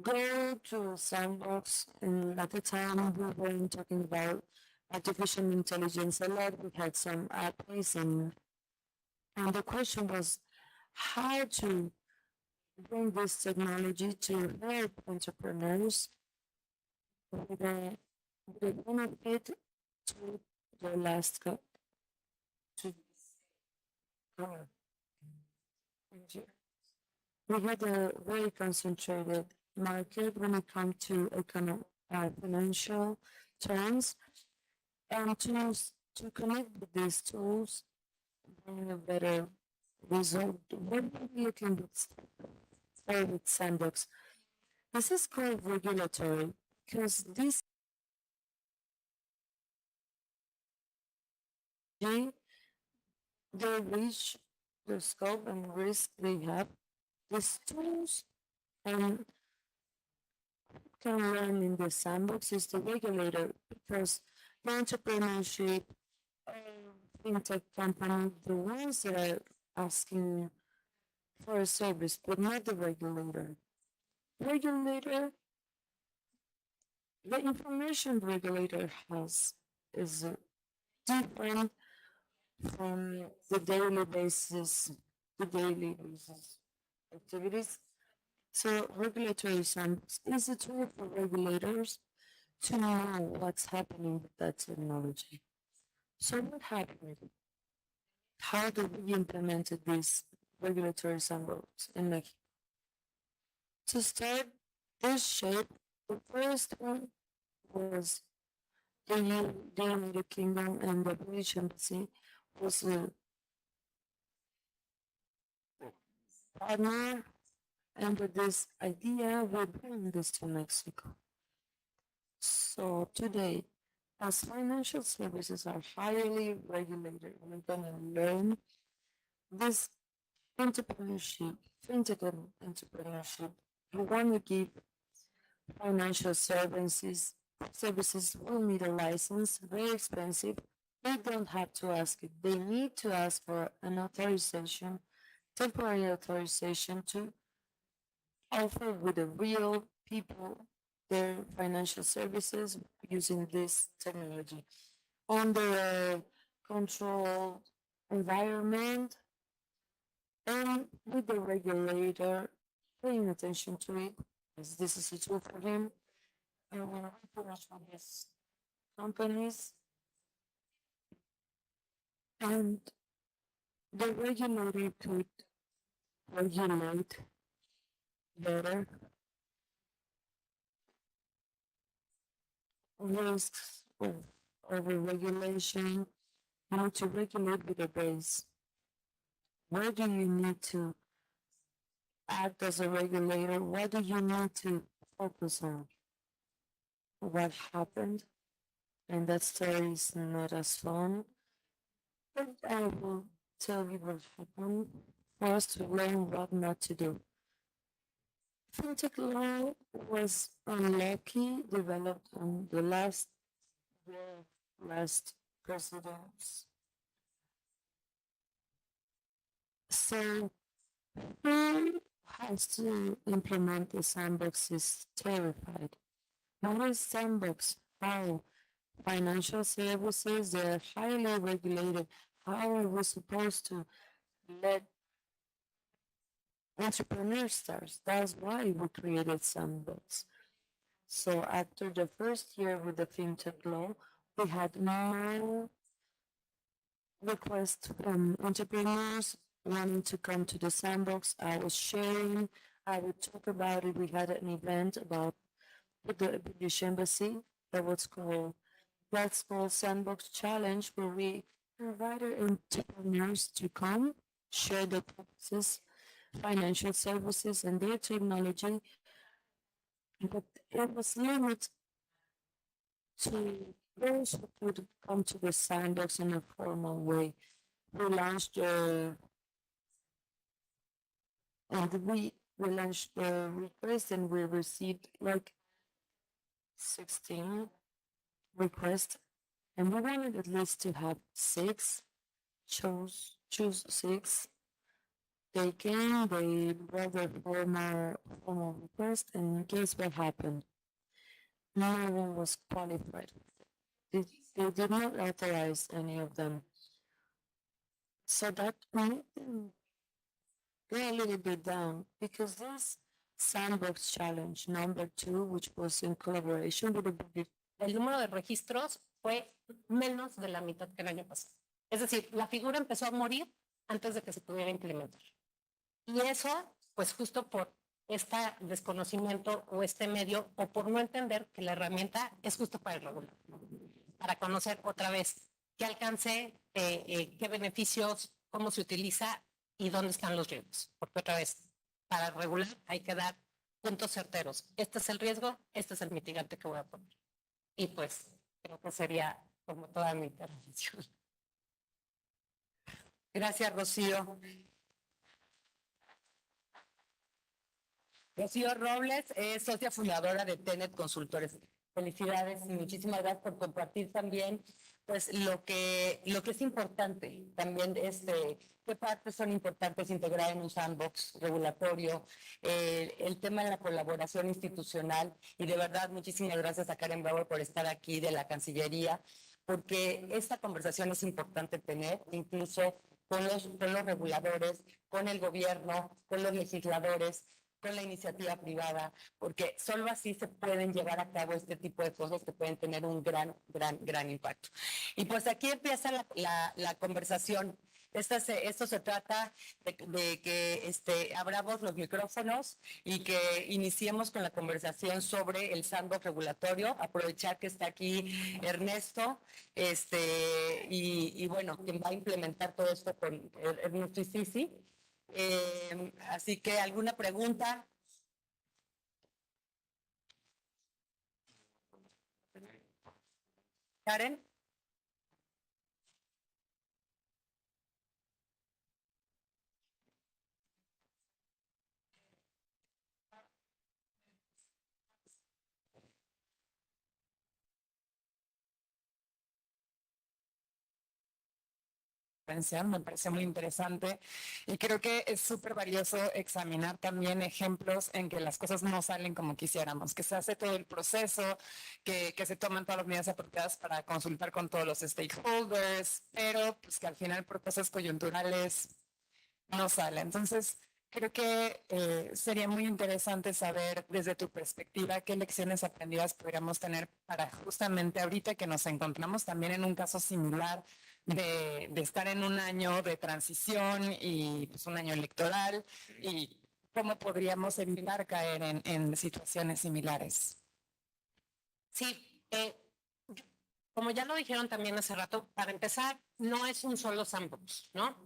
go to a sandbox, and at the time we weren't talking about artificial intelligence a lot. We had some APIs, and the question was how to bring this technology to help entrepreneurs with a benefit to the last to Thank you. We had a very concentrated market when it comes to financial terms, and to connect with these tools, bring a better result. What are we looking for with sandbox? This is called regulatory because this they reach the scope and risk they have. These tools and can learn in the sandbox is the regulator, because the entrepreneurship, fintech company, the ones that are asking for a service, but not the regulator. Regulator, the information regulator has is different from the daily basis activities. So regulatory sandbox is a tool for regulators to know what's happening with that technology. So what happened? How do we implement this regulatory sandbox in Mexico? To start this shape, the first one was the United Kingdom, and the British Embassy was a partner, and with this idea, we bring this to Mexico. So today, as financial services are highly regulated, we're going to learn this entrepreneurship, fintech entrepreneurship. We want to give financial services will need a license, very expensive. They don't have to ask it. They need to ask for an authorization, temporary authorization to offer with the real people their financial services using this technology under a controlled environment and with the regulator paying attention to it, as this is a tool for him. And when we finish with these companies, and the regulator could regulate better risks of overregulation. You need to regulate with a base. Where do you need to act as a regulator? What do you need to focus on? What happened? And that story is not as fun, but I will tell you what happened for us to learn what not to do. Fintech law was unlucky, developed on the last presidents. So who has to implement the sandbox is terrified. What is sandbox? How financial services, they're highly regulated. How are we supposed to let entrepreneurs start? That's why we created sandbox. So after the first year with the fintech law, we had more requests from entrepreneurs wanting to come to the sandbox. I was sharing, I would talk about it. We had an event about the British Embassy that's called Sandbox Challenge, where we invited entrepreneurs to come, share their practices, financial services, and their technology. But it was limited to those who could come to the sandbox in a formal way. we launched and we launched the request and we received like 16 requests, and we wanted at least to have 6. Choose 6. They came, they brought their formal request, and guess what happened? No one was qualified. They did not authorize any of them. So that made them go a little bit down, because this sandbox challenge number 2, which was in collaboration with the El número de registros fue menos de la mitad que el año pasado. Es decir, la figura empezó a morir antes de que se pudiera implementar. Y eso, pues justo por este desconocimiento o este medio, o por no entender que la herramienta es justo para el regular, para conocer otra vez qué alcance, qué beneficios, cómo se utiliza y dónde están los riesgos. Porque otra vez, para regular hay que dar puntos certeros. Este es el riesgo, este es el mitigante que voy a poner. Y pues creo que sería como toda mi intervención. Gracias, Rocío. Rocío Robles es socia fundadora de Tenet Consultores. Felicidades y muchísimas gracias por compartir también pues lo que es importante también qué partes son importantes integrar en un sandbox regulatorio, el tema de la colaboración institucional, y de verdad muchísimas gracias a Karen Bauer por estar aquí de la Cancillería, porque esta conversación es importante tener incluso con los reguladores, con el gobierno, con los legisladores, con la iniciativa privada, porque solo así se pueden llevar a cabo este tipo de cosas que pueden tener un gran impacto. Y pues aquí empieza la conversación. Esto se trata de que abramos los micrófonos y que iniciemos con la conversación sobre el sandbox regulatorio. Aprovechar que está aquí Ernesto, y bueno, quien va a implementar todo esto con Ernesto y Sisi. Así que, ¿alguna pregunta? Karen. Me parece muy interesante y creo que es súper valioso examinar también ejemplos en que las cosas no salen como quisiéramos, que se hace todo el proceso, que se toman todas las medidas apropiadas para consultar con todos los stakeholders, pero pues que al final por cosas coyunturales no sale. Entonces, creo que sería muy interesante saber desde tu perspectiva qué lecciones aprendidas podríamos tener para justamente ahorita que nos encontramos también en un caso similar de estar en un año de transición y pues un año electoral, y cómo podríamos evitar caer en situaciones similares. Sí, como ya lo dijeron también hace rato, para empezar, no es un solo sandbox, ¿no?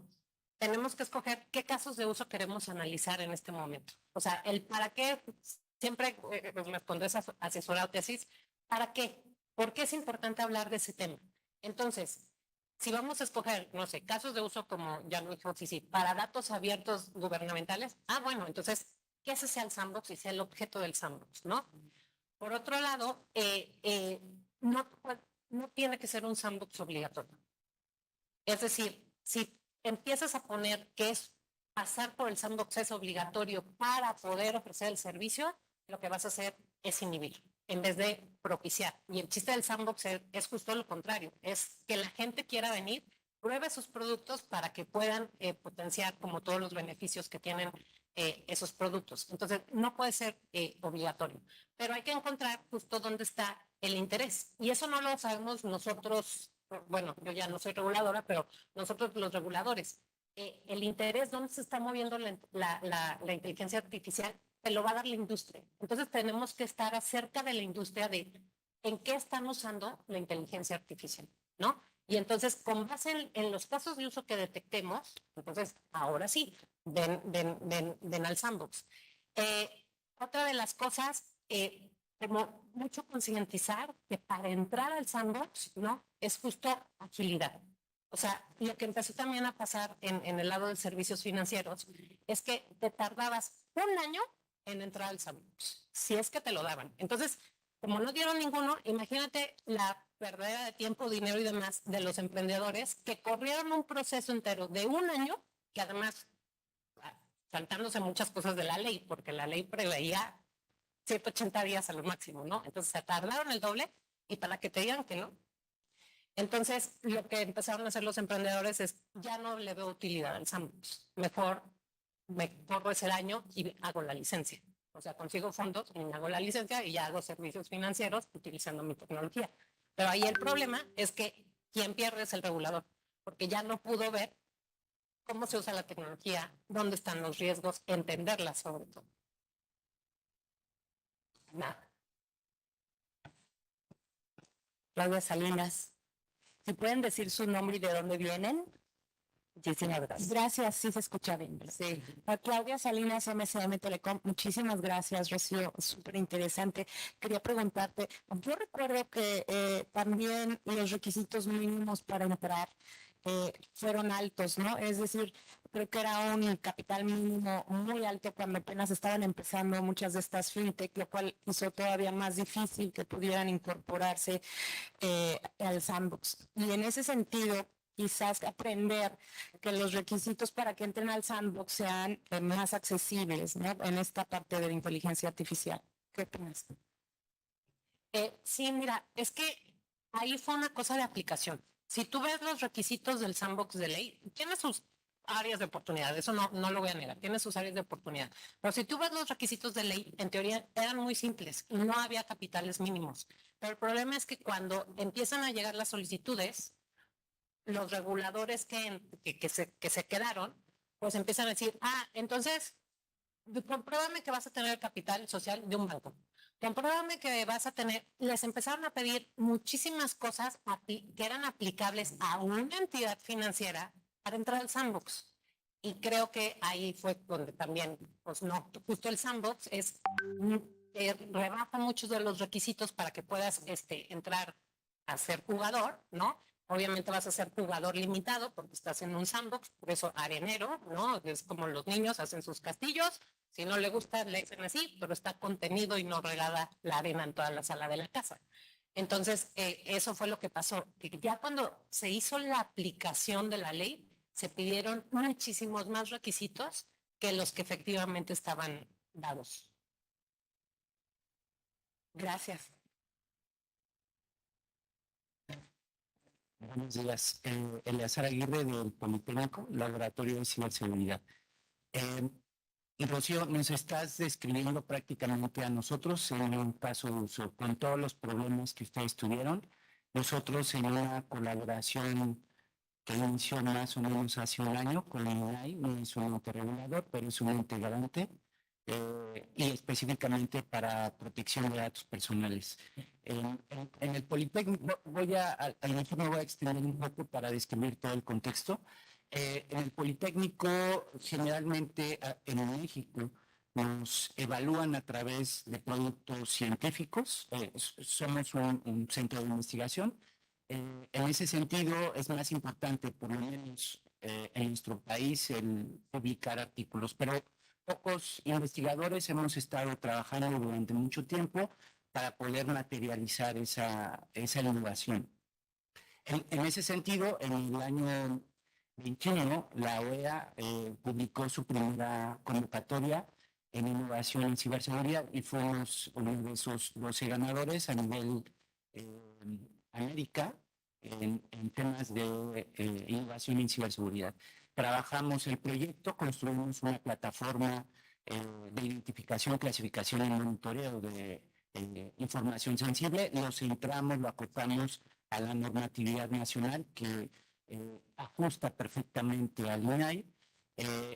Tenemos que escoger qué casos de uso queremos analizar en este momento. O sea, el para qué, siempre me pondré asesorado tesis, ¿para qué? ¿Por qué es importante hablar de ese tema? Entonces, si vamos a escoger, no sé, casos de uso como ya lo dijo Sisi, para datos abiertos gubernamentales, bueno, entonces, que ese sea el sandbox y sea el objeto del sandbox, ¿no? Por otro lado, no tiene que ser un sandbox obligatorio. Es decir, si empiezas a poner que es pasar por el sandbox es obligatorio para poder ofrecer el servicio, lo que vas a hacer es inhibir en vez de propiciar. Y el chiste del sandbox es justo lo contrario, es que la gente quiera venir, pruebe sus productos para que puedan potenciar como todos los beneficios que tienen esos productos. Entonces, no puede ser obligatorio, pero hay que encontrar justo dónde está el interés. Y eso no lo sabemos nosotros, bueno, yo ya no soy reguladora, pero nosotros los reguladores. El interés, dónde se está moviendo la inteligencia artificial, te lo va a dar la industria. Entonces tenemos que estar acerca de la industria de en qué están usando la inteligencia artificial, ¿no? Y entonces, con base en los casos de uso que detectemos, entonces, ahora sí, ven al sandbox. Otra de las cosas, como mucho concientizar que para entrar al sandbox, ¿no? Es justo agilidad. O sea, lo que empezó también a pasar en el lado de servicios financieros es que te tardabas un año en entrar al sandbox, si es que te lo daban. Entonces, como no dieron ninguno, imagínate la perdera de tiempo, dinero y demás de los emprendedores que corrieron un proceso entero de un año, que además saltándose muchas cosas de la ley, porque la ley preveía 180 días a lo máximo, ¿no? Entonces se tardaron el doble y para que te digan que no. Entonces, lo que empezaron a hacer los emprendedores es, ya no le veo utilidad al sandbox, mejor me corro ese año y hago la licencia. O sea, consigo fondos, y hago la licencia y ya hago servicios financieros utilizando mi tecnología. Pero ahí el problema es que quien pierde es el regulador, porque ya no pudo ver cómo se usa la tecnología, dónde están los riesgos, entenderla sobre todo. Nada. Claudia Salinas. ¿Se pueden decir su nombre y de dónde vienen? Muchísimas gracias. Gracias, sí se escucha bien. Sí. A Claudia Salinas, MCM Telecom, muchísimas gracias, Rocío, súper interesante. Quería preguntarte, yo recuerdo que también los requisitos mínimos para entrar fueron altos, ¿no? Es decir, creo que era un capital mínimo muy alto cuando apenas estaban empezando muchas de estas fintech, lo cual hizo todavía más difícil que pudieran incorporarse al sandbox. Y en ese sentido, quizás aprender que los requisitos para que entren al sandbox sean más accesibles, ¿no? En esta parte de la inteligencia artificial. ¿Qué opinas? Sí, mira, es que ahí fue una cosa de aplicación. Si tú ves los requisitos del sandbox de ley, tiene sus áreas de oportunidad, eso no lo voy a negar, tiene sus áreas de oportunidad. Pero si tú ves los requisitos de ley, en teoría eran muy simples y no había capitales mínimos. Pero el problema es que cuando empiezan a llegar las solicitudes, los reguladores que se quedaron, pues empiezan a decir, entonces, compruébame que vas a tener el capital social de un banco. Compruébame que vas a tener, les empezaron a pedir muchísimas cosas que eran aplicables a una entidad financiera para entrar al sandbox. Y creo que ahí fue donde también, pues no, justo el sandbox rebaja muchos de los requisitos para que puedas entrar a ser jugador, ¿no? Obviamente vas a ser jugador limitado porque estás en un sandbox, por eso arenero, ¿no? Es como los niños hacen sus castillos, si no le gusta le dicen así, pero está contenido y no regada la arena en toda la sala de la casa. Entonces, eso fue lo que pasó. Que ya cuando se hizo la aplicación de la ley, se pidieron muchísimos más requisitos que los que efectivamente estaban dados. Gracias. Buenos días. Eleazar Aguirre del Politécnico, Laboratorio de Ciberseguridad. Y Rocío, nos estás describiendo prácticamente a nosotros en un caso de uso, con todos los problemas que ustedes tuvieron. Nosotros en una colaboración que inició más o menos hace un año con la INAI, no es un ente regulador, pero es un ente garante, y específicamente para protección de datos personales. En el Politécnico, a lo mejor me voy a extender un poco para describir todo el contexto. En el Politécnico, generalmente en México, nos evalúan a través de productos científicos. Somos un centro de investigación. En ese sentido, es más importante, por lo menos en nuestro país, el publicar artículos. Pero pocos investigadores hemos estado trabajando durante mucho tiempo para poder materializar esa innovación. En ese sentido, en el año 21, la OEA publicó su primera convocatoria en innovación en ciberseguridad y fuimos uno de esos 12 ganadores a nivel América en temas de innovación en ciberseguridad. Trabajamos el proyecto, construimos una plataforma de identificación, clasificación y monitoreo de información sensible. Lo centramos, lo acotamos a la normatividad nacional que ajusta perfectamente al INAI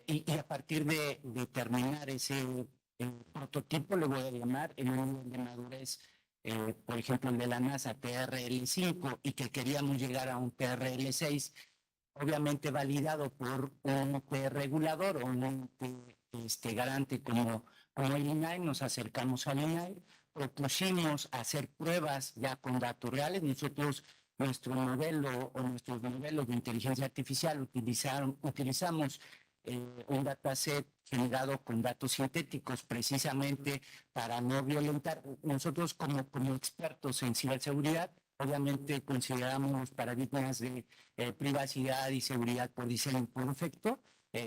y a partir de terminar ese prototipo, le voy a llamar en un nivel de madurez, por ejemplo, el de la NASA TRL5 y que queríamos llegar a un TRL6, obviamente validado por un ente regulador o un ente garante como el INAI. Nos acercamos al INAI, propusimos hacer pruebas ya con datos reales. Nosotros nuestro modelo o nuestros modelos de inteligencia artificial utilizamos un dataset generado con datos sintéticos precisamente para no violentar. Nosotros como expertos en ciberseguridad, obviamente consideramos los paradigmas de privacidad y seguridad por diseño y por defecto,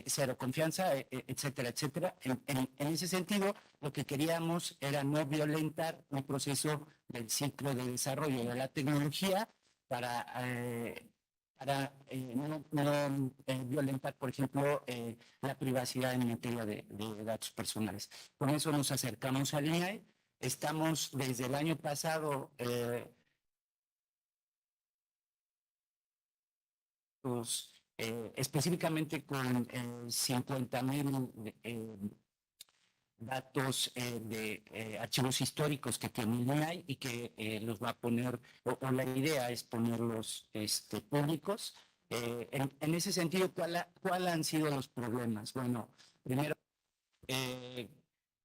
cero confianza, etcétera, etcétera. En ese sentido, lo que queríamos era no violentar un proceso del ciclo de desarrollo de la tecnología para no violentar, por ejemplo, la privacidad en materia de datos personales. Con eso nos acercamos al INAE. Estamos desde el año pasado específicamente con 50,000 datos de archivos históricos que tiene el INAI y que los va a poner, o la idea es ponerlos públicos. En ese sentido, ¿cuál han sido los problemas? Bueno, primero,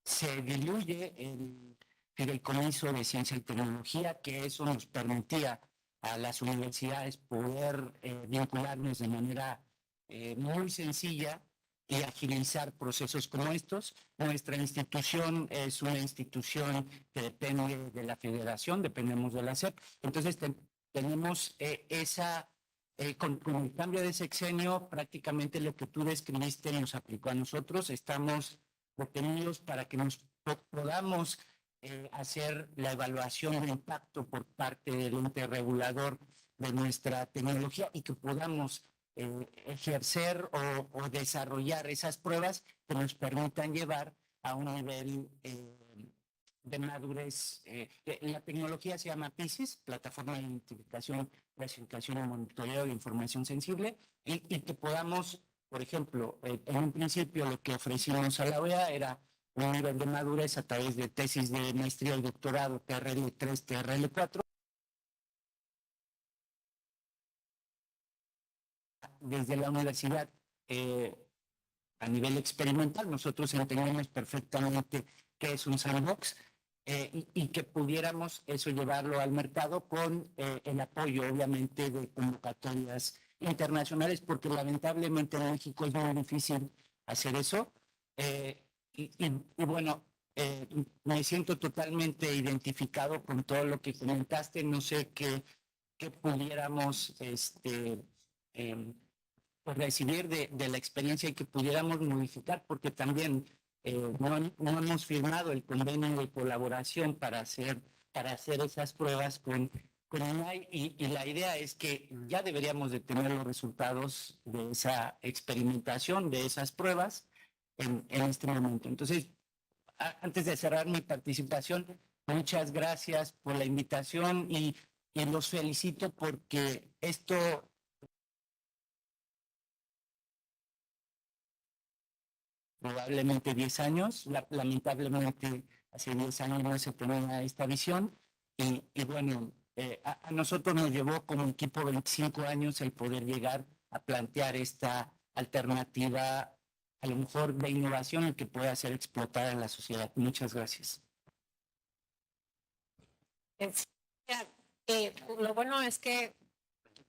se diluye el fideicomiso de ciencia y tecnología, que eso nos permitía a las universidades poder vincularnos de manera muy sencilla y agilizar procesos como estos. Nuestra institución es una institución que depende de la federación, dependemos de la SEP, entonces tenemos con el cambio de sexenio, prácticamente lo que tú describiste nos aplicó a nosotros. Estamos detenidos para que nos podamos hacer la evaluación de impacto por parte del ente regulador de nuestra tecnología y que podamos ejercer o desarrollar esas pruebas que nos permitan llevar a un nivel de madurez. La tecnología se llama PISIS, Plataforma de Identificación, Clasificación y Monitoreo de Información Sensible, y que podamos, por ejemplo, en un principio lo que ofrecimos a la OEA era un nivel de madurez a través de tesis de maestría y doctorado TRL3, TRL4. Desde la universidad, a nivel experimental, nosotros entendemos perfectamente qué es un sandbox y que pudiéramos eso llevarlo al mercado con el apoyo, obviamente, de convocatorias internacionales, porque lamentablemente en México es muy difícil hacer eso. Y bueno, me siento totalmente identificado con todo lo que comentaste. No sé qué pudiéramos recibir de la experiencia y que pudiéramos modificar, porque también no hemos firmado el convenio de colaboración para hacer esas pruebas con INAI, y la idea es que ya deberíamos de tener los resultados de esa experimentación, de esas pruebas en este momento. Entonces, antes de cerrar mi participación, muchas gracias por la invitación y los felicito porque esto probablemente 10 años, lamentablemente hace 10 años no se tenía esta visión y bueno, a nosotros nos llevó como equipo 25 años el poder llegar a plantear esta alternativa, a lo mejor de innovación, que pueda ser explotada en la sociedad. Muchas gracias. Lo bueno es que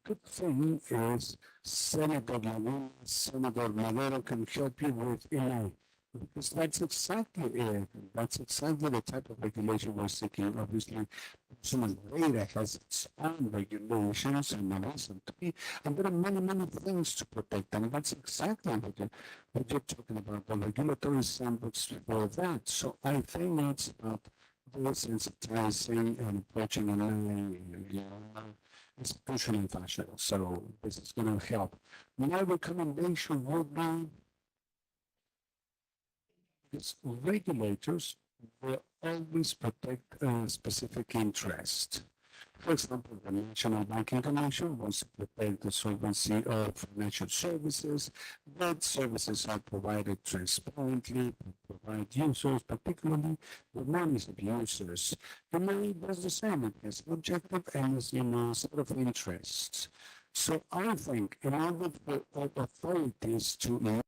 Good thing is Senator Lagunes, Senator Madero can help you with AI, because that's exactly it. That's exactly the type of regulation we're seeking. Obviously, personal data has its own regulations and and there are many, many things to protect, and that's exactly what you're talking about, the regulatory sandbox for that. So I think it's about desensitizing and approaching an institutional fashion. So this is going to help. My recommendation would be because regulators will always protect a specific interest. For example, the National Banking Commission wants to protect the solvency of financial services. That services are provided transparently, provide users, particularly the monies of users. The money does the same. It has an objective and is in a set of interests. So I think in order for authorities to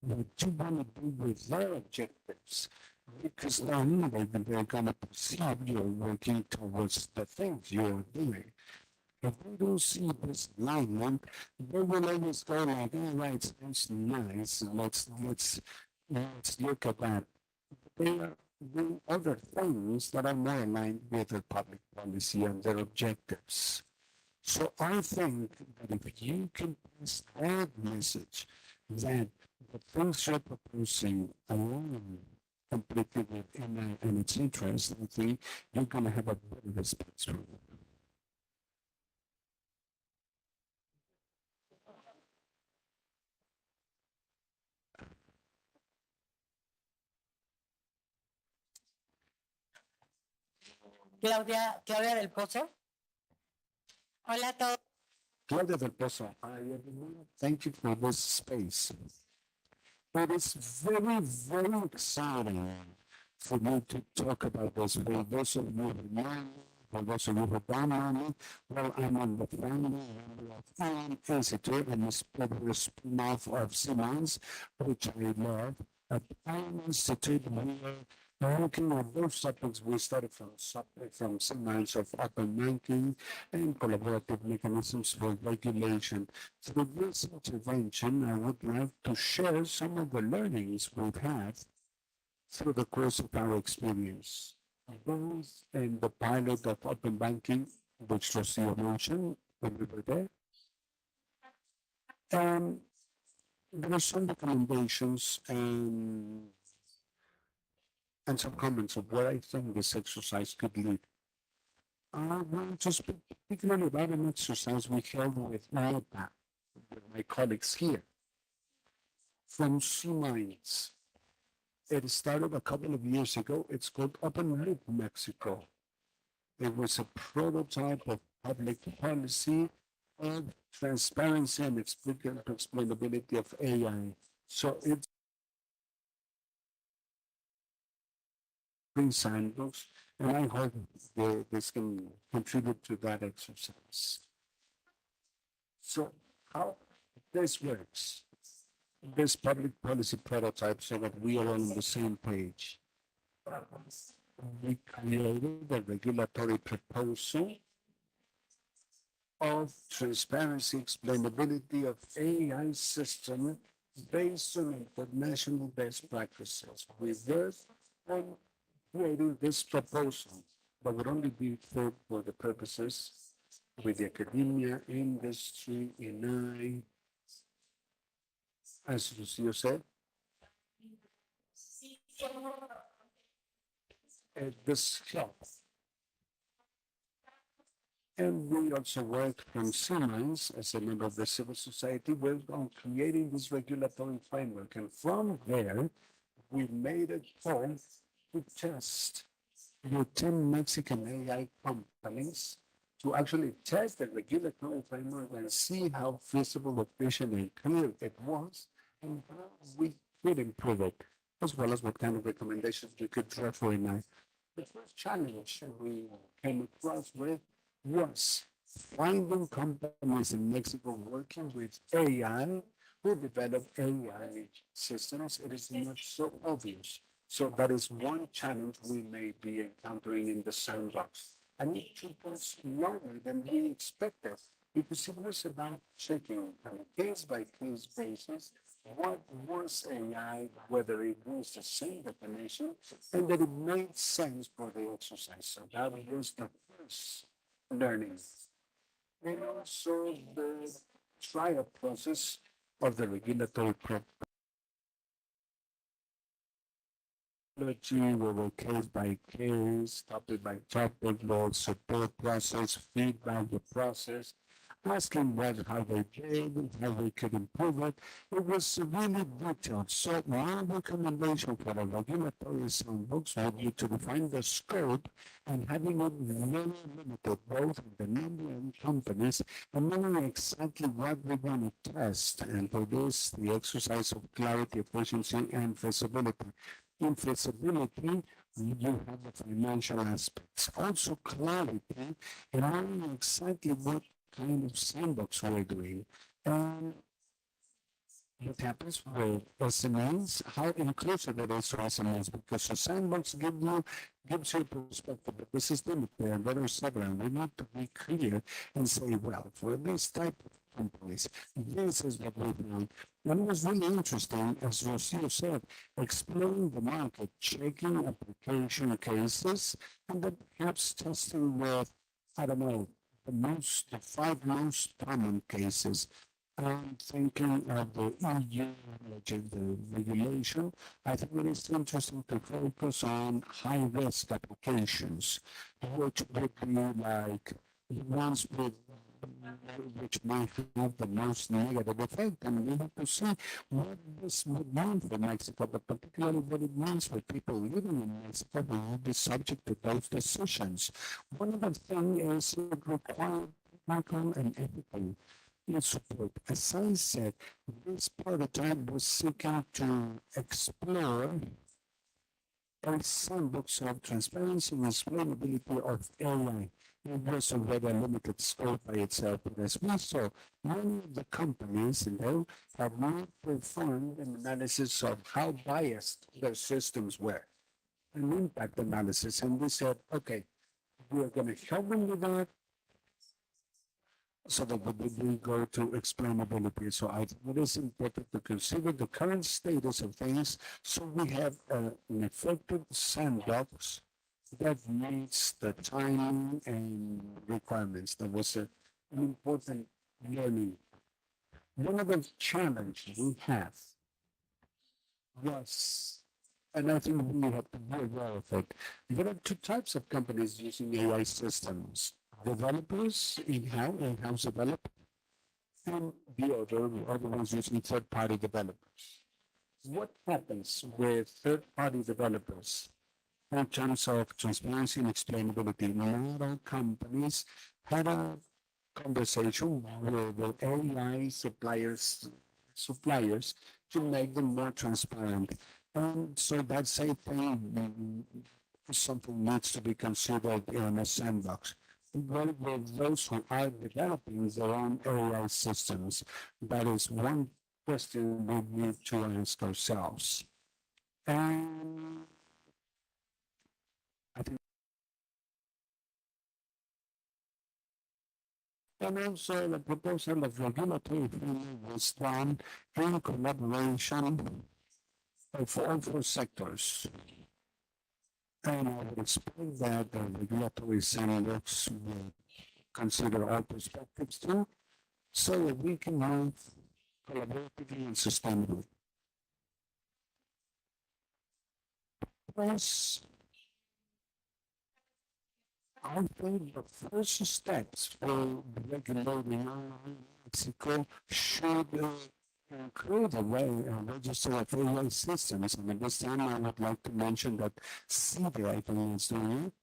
what you want to do with their objectives, because then they're going to perceive you're working towards the things you're doing. If they don't see this alignment, they will always go like, all right, sounds nice, let's look at that. They are doing other things that are more aligned with their public policy and their objectives. So I think that if you can pass that message, that the things you're proposing align completely with MI and its interest, I think you're going to have a better response from it. Claudia del Pozo. Hola a todos. Claudia del Pozo, hi everyone. Thank you for this space. It is very, very exciting for me to talk about this. For those of you who know me, for those of you who don't know me, well, I'm on the family member of PVEM Institute, and a spin-off of Siemens, which I love. At PVEM Institute, we are looking at those topics we started from Siemens of open banking and collaborative mechanisms for regulation. Through this intervention, I would like to share some of the learnings we've had through the course of our experience, both in the pilot of open banking, which Rocio mentioned when we were there. There are some recommendations and some comments of where I think this exercise could lead. I want to speak particularly about an exercise we held with my colleagues here from Siemens. It started a couple of years ago. It's called Open Loop Mexico. It was a prototype of public policy of transparency and explainability of AI. So it's sandbox, and I hope this can contribute to that exercise. So how this works, this public policy prototype, so that we are on the same page. We created a regulatory proposal of transparency, explainability of AI system based on international best practices. We worked on creating this proposal, but would only be fit for the purposes with the academia, industry, and as Lucio said, this helps. And we also work from Siemens as a member of the civil society. We're on creating this regulatory framework. And from there, we made a call to test with 10 Mexican AI companies to actually test the regulatory framework and see how feasible, efficient, and clear it was, and how we could improve it, as well as what kind of recommendations we could draw for it. The first challenge we came across with was finding companies in Mexico working with AI who develop AI systems. It is not so obvious. So that is one challenge we may be encountering in the sandbox. And it took us longer than we expected, because it was about checking on a case-by-case basis what was AI, whether it was the same definition, and that it made sense for the exercise. So that was the first learning. And also the trial process of the regulatory we were case by case, topic by topic, both support process, feedback the process, asking how they did, how they could improve it. It was really detailed. So my recommendation for the regulatory sandbox would be to define the scope and having it very limited, both in the number of companies and knowing exactly what we're going to test. And for this, the exercise of clarity, efficiency, and feasibility. In feasibility, you have the financial aspects. Also clarity and knowing exactly what kind of sandbox we're doing. what happens with SMEs, how inclusive it is for SMEs, because the sandbox gives you perspective, but this is limited. There are several. We need to be clear and say, well, for this type of companies, this is what we found. And it was really interesting, as Rocio said, exploring the market, checking application cases, and then perhaps testing with, I don't know, the 5 most common cases. I'm thinking of the EU the regulation. I think it is interesting to focus on high-risk applications, which would be like ones which might have the most negative effect. And we have to see what this would mean for Mexico, but particularly what it means for people living in Mexico who will be subject to those decisions. One of the things is it requires practical and ethical support. As I said, this prototype was seeking to explore a sandbox of transparency and explainability of AI. It was already a limited scope by itself, but as we saw, many of the companies have not performed an analysis of how biased their systems were, an impact analysis, and we said, okay, we're going to help them with that, so that we go to explainability. So I think it is important to consider the current status of things so we have an effective sandbox that meets the timing and requirements. That was an important learning. One of the challenges we have was, and I think we have to be aware of it, there are 2 types of companies using AI systems. Developers, in-house developers, and the other ones using third-party developers. What happens with third-party developers in terms of transparency and explainability? Not all companies had a conversation with the AI suppliers to make them more transparent. And so that's a thing, something needs to be considered in a sandbox. Well, with those who are developing their own AI systems, that is one question we need to ask ourselves. And I think, and also the proposal of regulatory framework was done in collaboration of all 4 sectors. And I would expect that the regulatory sandbox will consider all perspectives too, so that we can move collaboratively and sustainably. Plus, I think the first steps for regulating Mexico should include a register of AI systems. And at this time, I would like to mention that CIDE, I think, is doing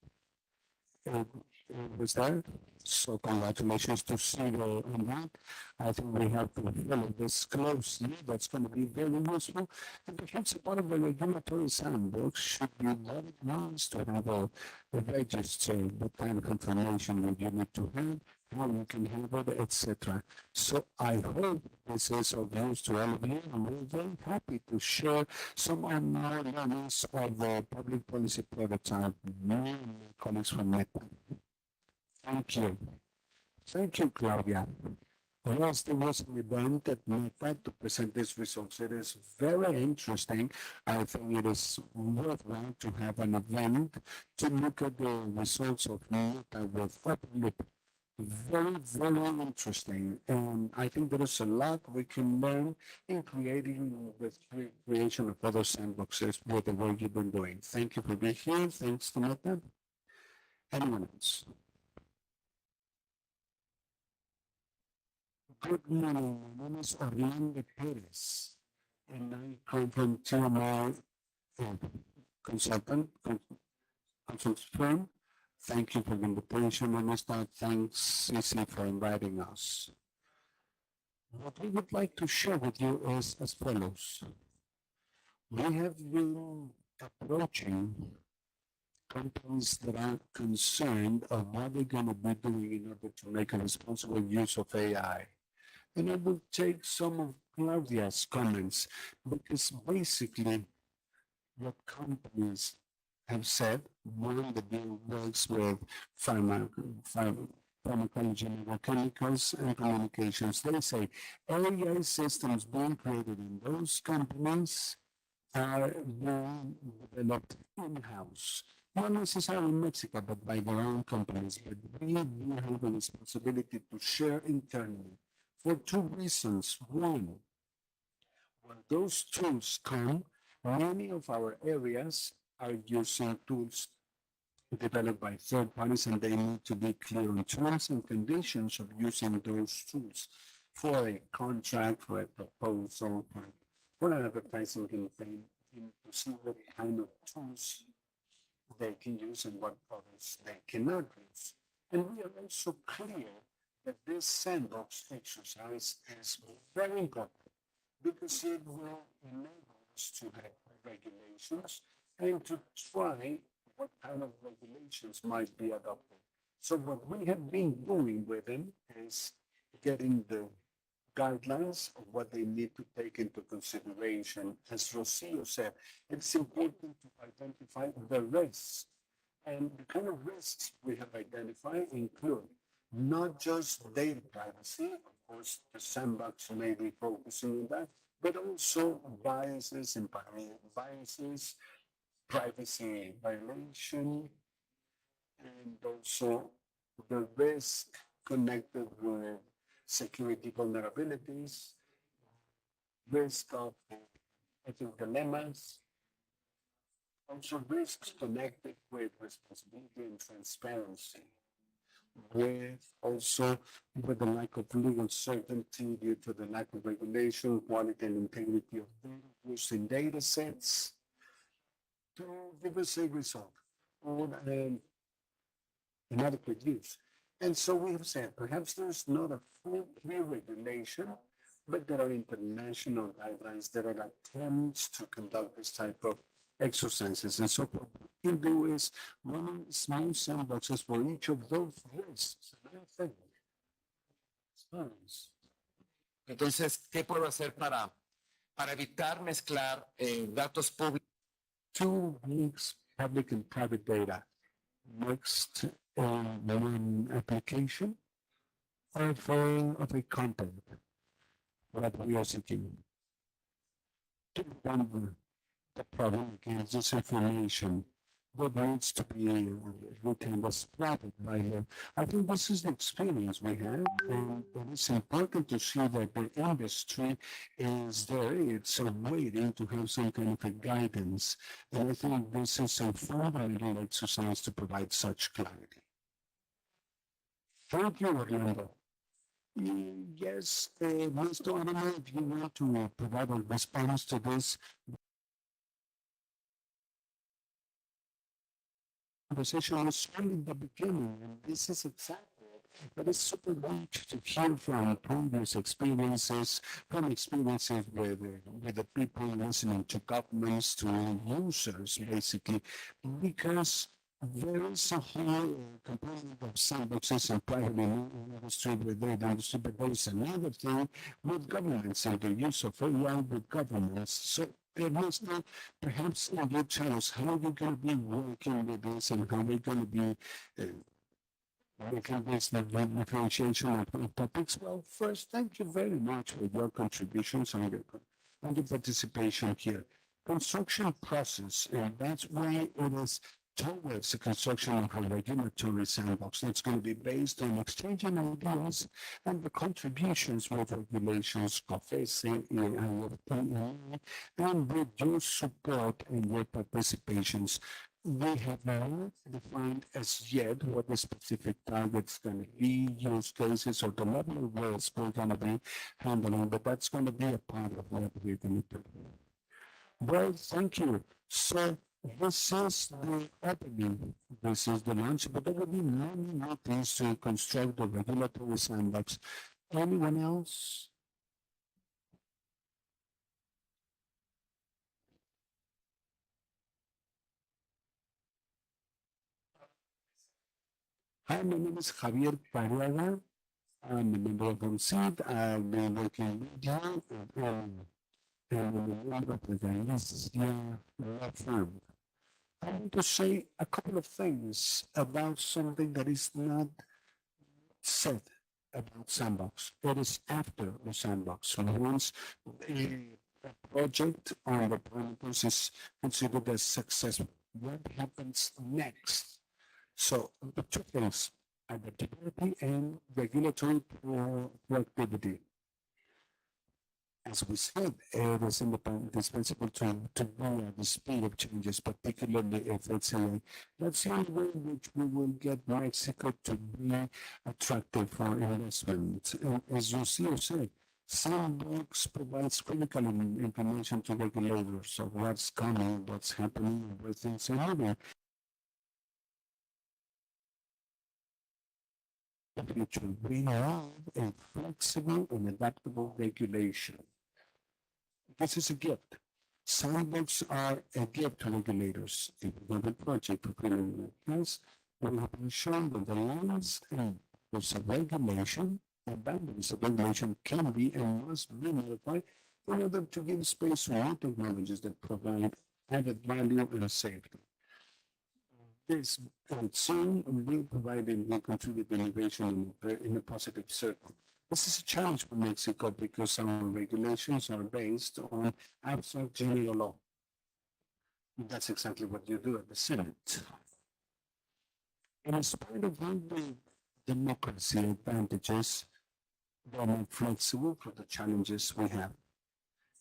it. It was there. So congratulations to CIDE on that. I think we have to follow this closely. That's going to be very useful. And perhaps a part of the regulatory sandbox should be what it means to have a register, the kind of information that you need to have, how you can have it, etc. So I hope this is of use to all of you, and we're very happy to share some of our learnings of the public policy prototype, me and my colleagues from Meta. Thank you. Thank you, Claudia. Yes, there was an event at Meta to present these results. It is very interesting. I think it is worthwhile to have an event to look at the results of Meta with public. Very, very interesting. And I think there is a lot we can learn in creating the creation of other sandboxes with the work you've been doing. Thank you for being here. Thanks to Meta. Anyone else? Good morning. My name is Orlando Perez, and I come from TMI consultant firm. Thank you for the invitation, Minister. Thanks, Ceci, for inviting us. What we would like to share with you is as follows. We have been approaching companies that are concerned of what they're going to be doing in order to make a responsible use of AI. And I will take some of Claudia's comments, because basically what companies have said when the bill works with pharmacology, chemicals, and communications, they say AI systems being created in those companies are being developed in-house. Not necessarily in Mexico, but by their own companies. But we do have a responsibility to share internally for two reasons. One, when those tools come, many of our areas are using tools developed by third parties, and they need to be clear on terms and conditions of using those tools for a contract, for a proposal, for an advertising campaign, to see what kind of tools they can use and what others they cannot use. And we are also clear that this sandbox exercise is very important because it will enable us to have regulations and to try what kind of regulations might be adopted. So what we have been doing with them is getting the guidelines of what they need to take into consideration. As Rocio said, it's important to identify the risks. And the kind of risks we have identified include not just data privacy, of course, the sandbox may be focusing on that, but also biases and biases, privacy violation, and also the risk connected with security vulnerabilities, risk of ethical dilemmas, also risks connected with responsibility and transparency, with also with the lack of legal certainty due to the lack of regulation, quality and integrity of data use in data sets, to give us a result on inadequate use. And so we have said perhaps there's not a full clear regulation, but there are international guidelines that are attempts to conduct this type of exercises. And so what we can do is running small sandboxes for each of those risks. Entonces, ¿qué puedo hacer para evitar mezclar datos públicos? Two mix public and private data mixed in one application or for of a content that we are seeking. To remember the problem against this information that needs to be retained as private by them. I think this is the experience we have, and it's important to see that the industry is there. It's waiting to have some kind of a guidance, and I think this is a fundamental exercise to provide such clarity. Thank you, Orlando. Yes, Mr. I don't know if you want to provide a response to this. Conversation was only the beginning, and this is exactly it. But it's super rich to hear from previous experiences, from experiences with the people listening to governments, to users, basically, because there is a whole component of sandboxes and private industry with the industry, but there is another thing with governments and the use of AI with governments. So it must be perhaps in your channels how you're going to be working with this and how we're going to be making this the differentiation of topics. Well, first, thank you very much for your contributions and your participation here. Construction process, and that's why it is towards the construction of a regulatory sandbox that's going to be based on exchanging ideas and the contributions with regulations, confessing, and with your support and your participations. We have not defined as yet what the specific target's going to be, use cases, or the level of risk we're going to be handling, but that's going to be a part of what we're going to do. Well, thank you. So this is the opening, this is the launch, but there will be many more things to construct the regulatory sandbox. Anyone else? Hi, my name is Javier Pariaga. I'm a member of the seat. I've been working with you and a member of the Galicia law firm. I want to say a couple of things about something that is not said about sandbox. It is after the sandbox. So once a project on the parameters is considered as successful, what happens next? So the two things, adaptability and regulatory proactivity. As we said, it is indispensable to be at the speed of changes, particularly if it's a, that's the only way in which we will get Mexico to be attractive for investment. And as you see, sandbox provides critical information to regulators of what's coming, what's happening, everything's happening. The future, we have a flexible and adaptable regulation. This is a gift. Sandbox are a gift to regulators. If we have a project for criminal offense, we have been shown that the lines and rules of regulation and boundaries of regulation can be and must be modified in order to give space to new technologies that provide added value and safety. This soon will provide and will contribute to innovation in a positive circle. This is a challenge for Mexico because our regulations are based on abstract general law. That's exactly what you do at the Senate. In spite of all the democracy advantages, they are not flexible for the challenges we have.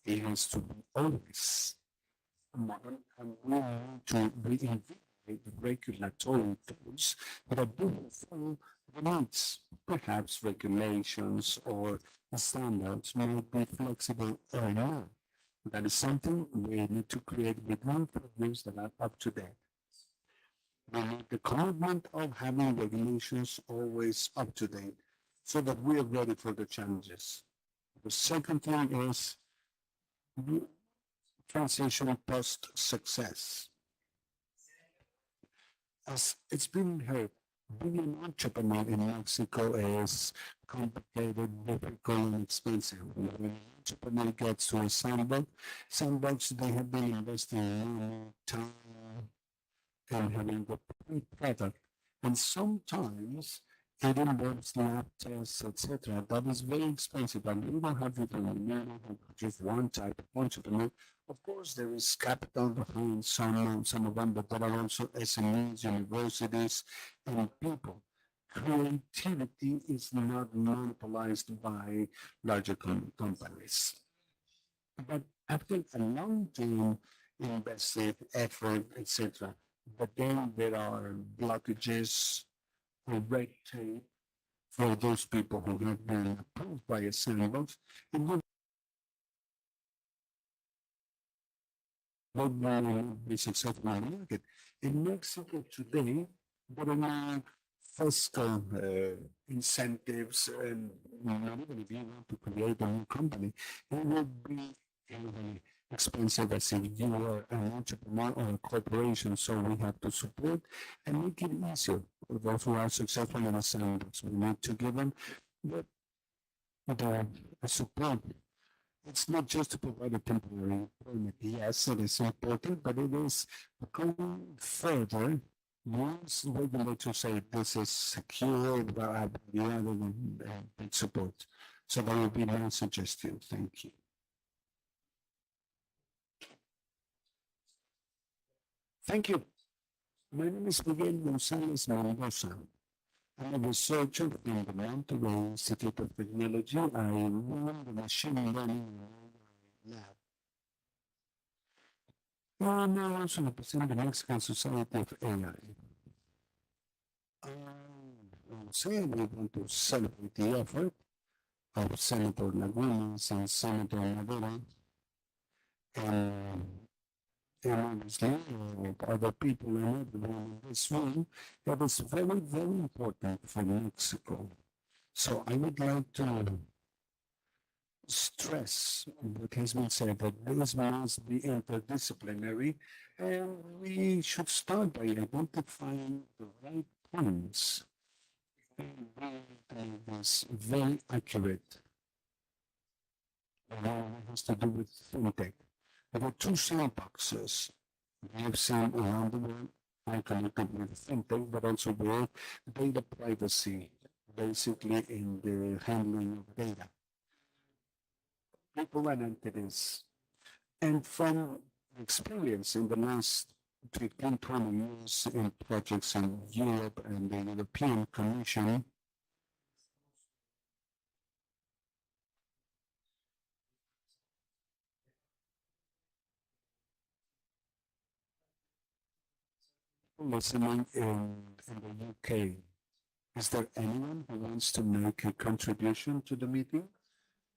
It has to be always modern, and we need to reinvigorate regulatory tools that do fulfill the needs. Perhaps regulations or standards might be flexible or not. That is something we need to create with new programs that are up to date. We need the commitment of having regulations always up to date so that we are ready for the challenges. The second thing is transition post success. As it's been heard, being an entrepreneur in Mexico is complicated, difficult, and expensive. When an entrepreneur gets to a sandbox, they have been investing money, time, and having the product. And sometimes it involves lab tests, etc. That is very expensive, and we don't have it in just one type of entrepreneur. Of course, there is capital behind some of them, but there are also SMEs, universities, and people. Creativity is not monopolized by larger companies. But after a long-term invested effort, etc., but then there are blockages or red tape for those people who have been approved by a sandbox, and what will be successful in the market. In Mexico today, there are no fiscal incentives, and not even if you want to create a new company, it would be expensive as if you are an entrepreneur or a corporation. So we have to support and make it easier for those who are successful in a sandbox. We need to give them the support. It's not just to provide a temporary employment. Yes, it is important, but it is going further. Once regulators say this is secure, rather than support. So that would be my suggestion. Thank you. Thank you. My name is Miguel González Mendoza. I'm a researcher in the Monterrey Institute of Technology. I run the machine learning lab. And I also represent the Mexican Society of AI. I will say we want to celebrate the effort of Senator Lagunes and Senator Senadora, and obviously other people in this room. That is very, very important for Mexico. So I would like to stress what has been said, that this must be interdisciplinary, and we should start by identifying the right points and it is very accurate. It has to do with fintech. There are two sandboxes we have seen around the world, are connected with fintech, but also with data privacy, basically in the handling of data. People and entities. And from experience in the last 15, 20 years in projects in Europe and the European Commission, listening in the UK, is there anyone who wants to make a contribution to the meeting?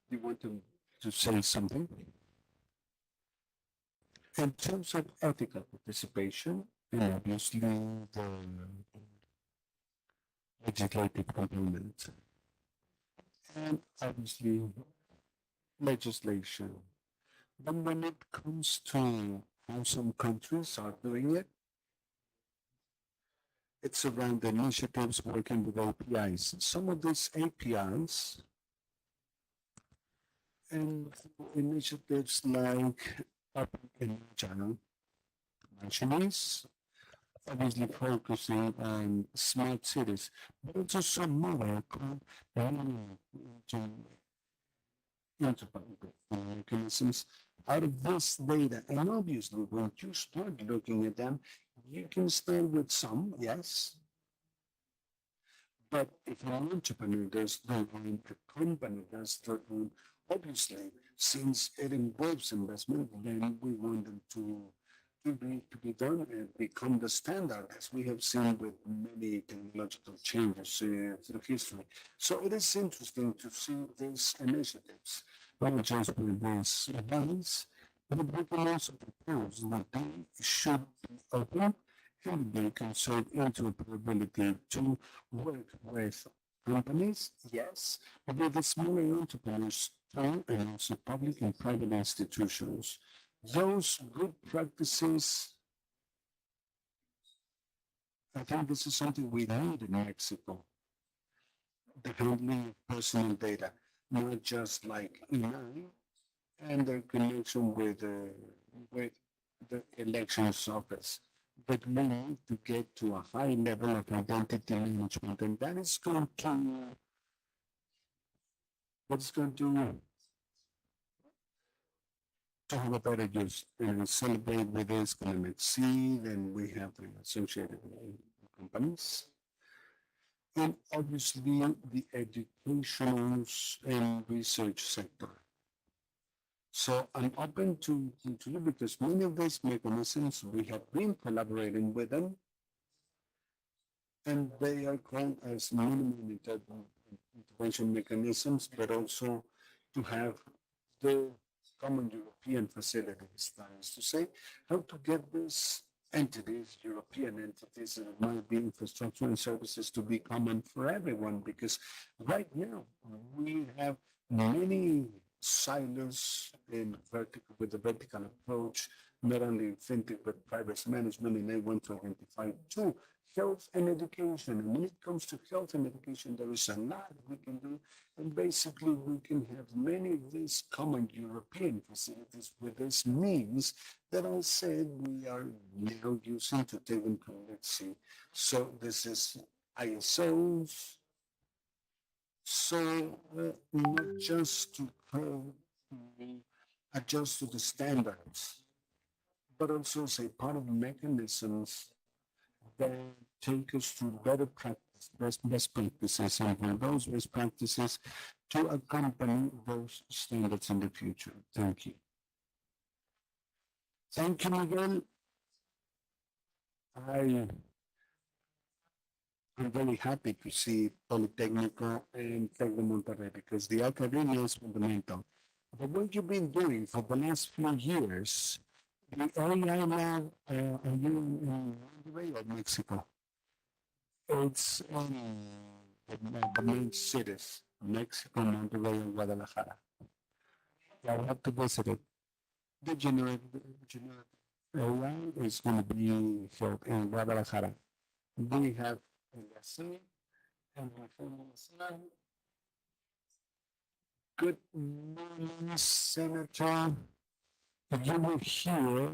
Do you want to say something? In terms of ethical participation, and obviously the legislative component, and obviously legislation. But when it comes to how some countries are doing it, it's around initiatives working with APIs. Some of these APIs and initiatives like Open and Agile Nationals, obviously focusing on smart cities, but also some more mechanisms out of this data. And obviously, when you start looking at them, you can start with some, yes. But if an entrepreneur does their own, a company does their own, obviously, since it involves investment, then we want them to be done and become the standard, as we have seen with many technological changes through history. So it is interesting to see these initiatives, not just with these events, but we can also propose that they should be open and be considered interoperability to work with companies, yes, but with the smaller entrepreneurs too, and also public and private institutions. Those good practices, I think this is something we need in Mexico. The handling of personal data, not just like email and their connection with the elections office. But we need to get to a high level of identity management, and that is going to have a better use and celebrate with this climate seed, and we have the associated companies. And obviously the educational and research sector. So I'm open to because many of these mechanisms we have been collaborating with them, and they are called as minimum intervention mechanisms, but also to have the common European facilities. That is to say, how to get these entities, European entities, that might be infrastructure and services to be common for everyone, because right now we have many silos in vertical with the vertical approach, not only in fintech but private management, and I want to identify two, health and education. And when it comes to health and education, there is a lot we can do, and basically we can have many of these common European facilities with this means that I said we are now using to take them to let's see. So this is ISOs. So not just to adjust to the standards, but also as a part of mechanisms that take us to better practice, best practices, and for those best practices to accompany those standards in the future. Thank you. Thank you, Miguel. I'm very happy to see Politécnico and Tec de Monterrey because the academia is fundamental. But what you've been doing for the last few years, the AI lab, are you in Monterrey or Mexico? It's the main cities, Mexico, Monterrey, and Guadalajara. I have to visit it. The generative AI is going to be held in Guadalajara. We have Good morning, Senator. You were here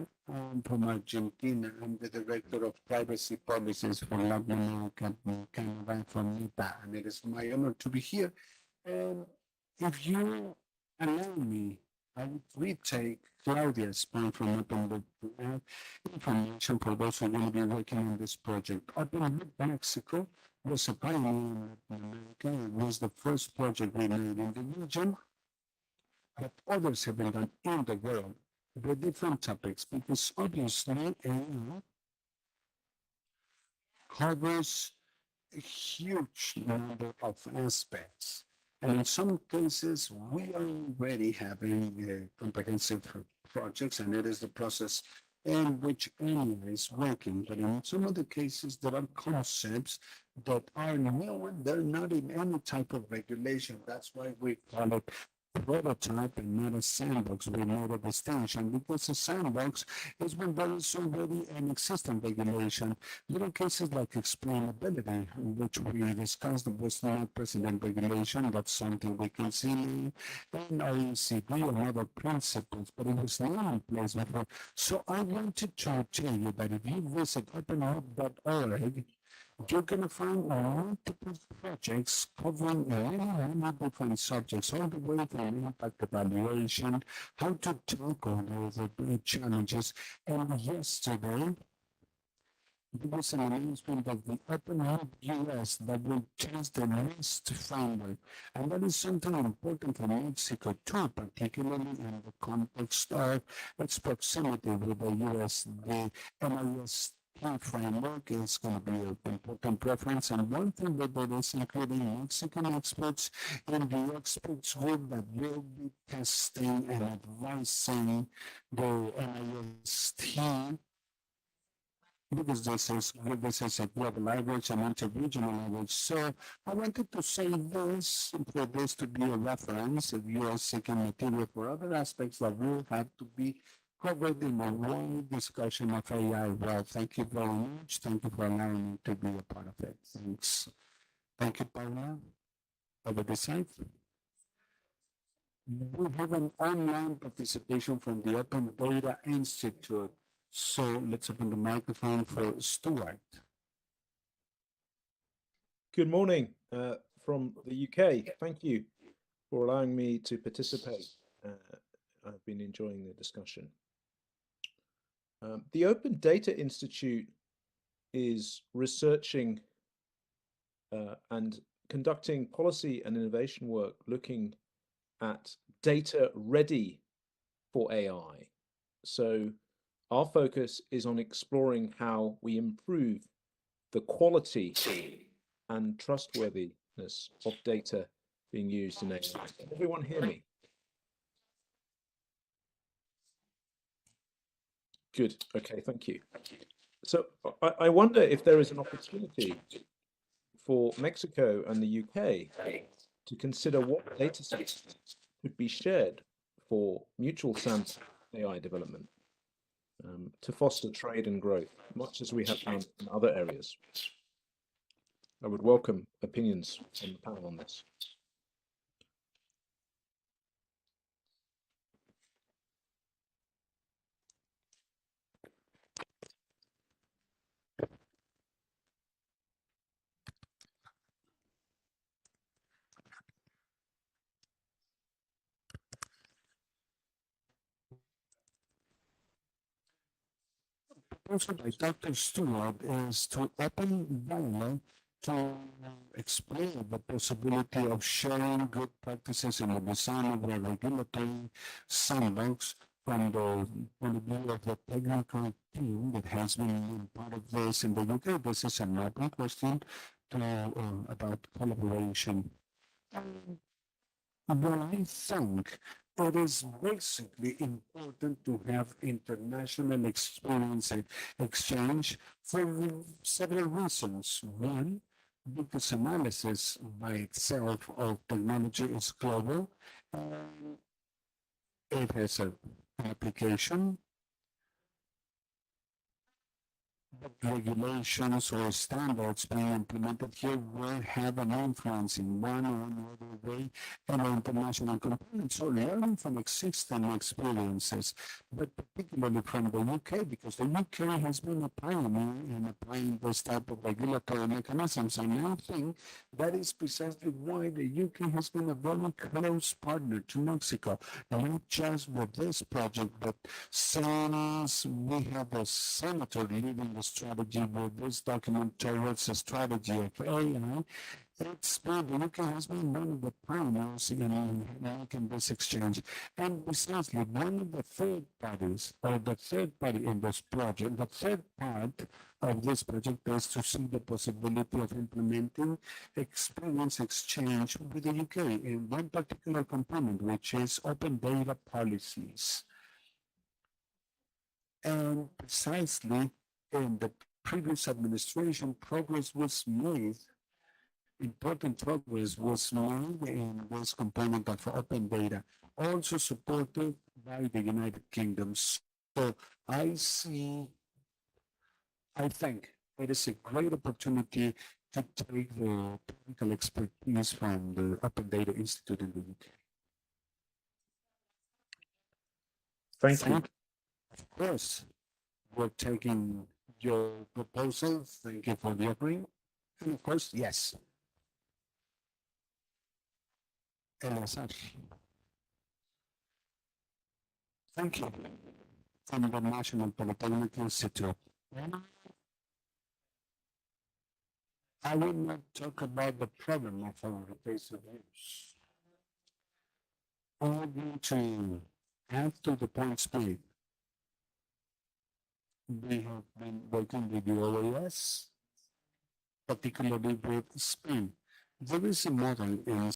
from Argentina. I'm the Director of Privacy Policies for Latin America and Canada from invita, and it is my honor to be here. And if you allow me, I would retake Claudia's point from Open Book to add information for those who will be working on this project. Open Book Mexico was a pioneer in Latin America. It was the first project we made in the region, but others have been done in the world with different topics, because obviously AI covers a huge number of aspects. And in some cases, we are already having comprehensive projects, and it is the process in which AI is working. But in some of the cases, there are concepts that are new and they're not in any type of regulation. That's why we call it prototype and not a sandbox. We made a distinction because a sandbox is when there is already an existing regulation. There are cases like explainability, which we discussed, was not precedent regulation. That's something we can see in OECD and other principles, but it was not in place before. So I wanted to tell you that if you visit openhub.org, you're going to find multiple projects covering many different subjects, all the way from impact evaluation, how to tackle the challenges. And yesterday, there was an announcement of the Open Hub US that will change the NIST framework. And that is something important for Mexico too, particularly in the context of its proximity with the US. The NIST framework is going to be an important preference, and one thing that there is including Mexican experts in the experts group that will be testing and advising the NIST, because this is a global language and inter-regional language. So I wanted to say this for this to be a reference if you are seeking material for other aspects that will have to be covered in a wide discussion of AI. Well, thank you very much. Thank you for allowing me to be a part of it. Thanks. Thank you, Paula. Over the side. We have an online participation from the Open Data Institute. So let's open the microphone for Stuart. Good morning from the UK. Thank you for allowing me to participate. I've been enjoying the discussion. The Open Data Institute is researching and conducting policy and innovation work looking at data ready for AI. So our focus is on exploring how we improve the quality and trustworthiness of data being used in AI. Can everyone hear me? Good. Okay, thank you. So I wonder if there is an opportunity for Mexico and the UK to consider what data sets could be shared for mutual SAMS AI development to foster trade and growth, much as we have done in other areas. I would welcome opinions from the panel on this. Also by Dr. Stewart is to open dialogue to explore the possibility of sharing good practices in the design of a regulatory sandbox from the point of view of the technical team that has been part of this in the UK. This is an open question to, about collaboration. Well, I think it is basically important to have international experience and exchange for several reasons. One, because analysis by itself of technology is global. It has an application But regulations or standards being implemented here will have an influence in one or another way on our international components. So learning from existing experiences, but particularly from the UK, because the UK has been a pioneer in applying this type of regulatory mechanisms. And I think that is precisely why the UK has been a very close partner to Mexico, not just with this project, but since we have a senator leading the strategy with this document towards the strategy of AI, it's been, the UK has been one of the pioneers in making this exchange. And precisely one of the third parties, or the third party in this project, the third part of this project is to see the possibility of implementing experience exchange with the UK in one particular component, which is open data policies. And precisely in the previous administration, progress was made, important progress was made in this component of open data, also supported by the United Kingdom. So I think it is a great opportunity to take the technical expertise from the Open Data Institute in the UK. Thank you. Of course, we're taking your proposal. Thank you for the agreement. And of course, yes. Eleazar. Thank you. From the National Polytechnic Institute. I will not talk about the problem of our face of use. I'm going to add to the points made. We have been working with the OAS, particularly with Spain. There is a model in,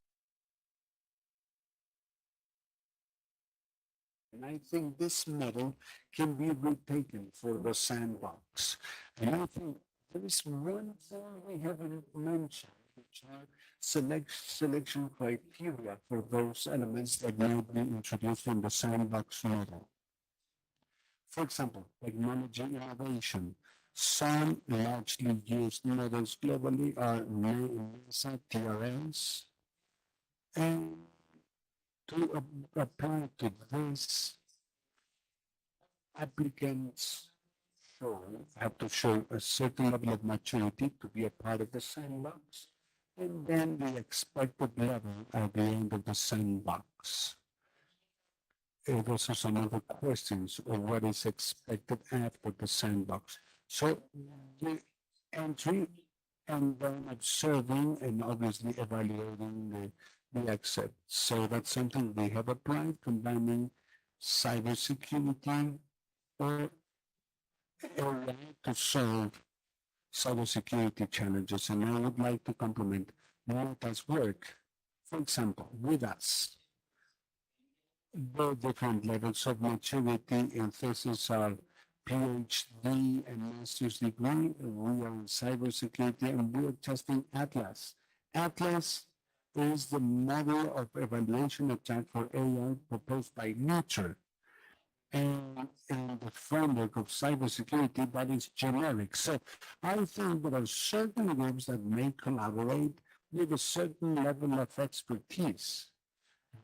and I think this model can be retaken for the sandbox. And I think there is one thing we haven't mentioned, which are selection criteria for those elements that might be introduced in the sandbox model. For example, technology innovation. Some largely used models globally are NASA TRLs. And to apply to this, applicants have to show a certain level of maturity to be a part of the sandbox, and then the expected level at the end of the sandbox. Those are some other questions of what is expected after the sandbox. So the entry and then observing and obviously evaluating the exit. So that's something we have applied, combining cybersecurity or a way to solve cybersecurity challenges. And I would like to compliment Marta's work, for example, with us. The different levels of maturity and thesis are PhD and master's degree. We are in cybersecurity and we are testing Atlas. Atlas is the model of evaluation attack for AI proposed by Nature. And in the framework of cybersecurity, that is generic. So I think there are certain groups that may collaborate with a certain level of expertise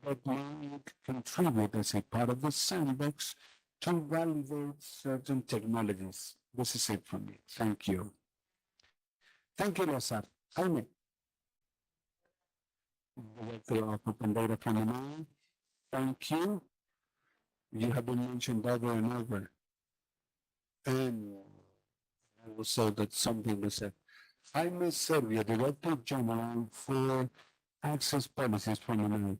that may contribute as a part of the sandbox to validate certain technologies. This is it from me. Thank you. Thank you, Lazar. Jaime. Director of Open Data from the Thank you. You have been mentioned over and over. And also that's something we said. Jaime Servia, Director General for Access Policies from the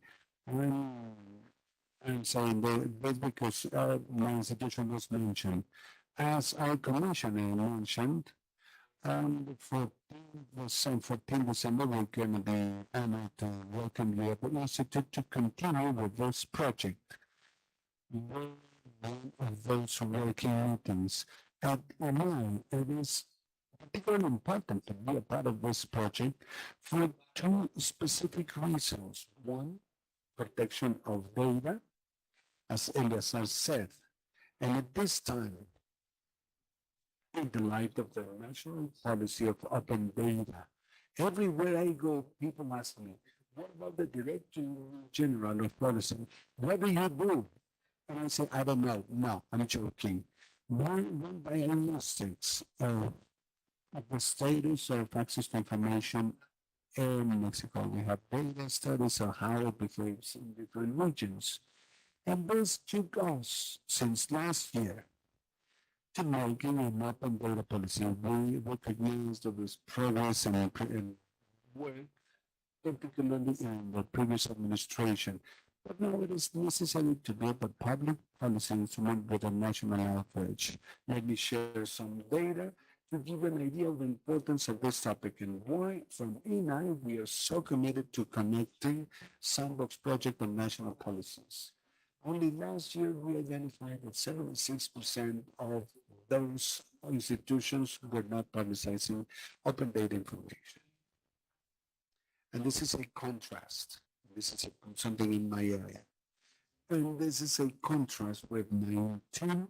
I'm saying that because my institution was mentioned. As our commissioner mentioned, 14 December, we're going to be honored to welcome you at the Institute to continue with this project. One of those working meetings. At MI, it is particularly important to be a part of this project for two specific reasons. One, protection of data, as Eleazar said. And at this time, in the light of the national policy of open data. Everywhere I go, people ask me, what about the Director General of Policy? What do you do? And I say, I don't know. No, I'm joking. One diagnostics of the status of access to information in Mexico. We have data studies on how it behaves in different regions. And this took us since last year to making an open data policy. We recognize there was progress and work, particularly in the previous administration. But now it is necessary to build a public policy instrument with a national average. Let me share some data to give an idea of the importance of this topic and why from ENI we are so committed to connecting sandbox project and national policies. Only last year we identified that 76% of those institutions were not publicizing open data information. And this is a contrast. This is something in my area. And this is a contrast with 19%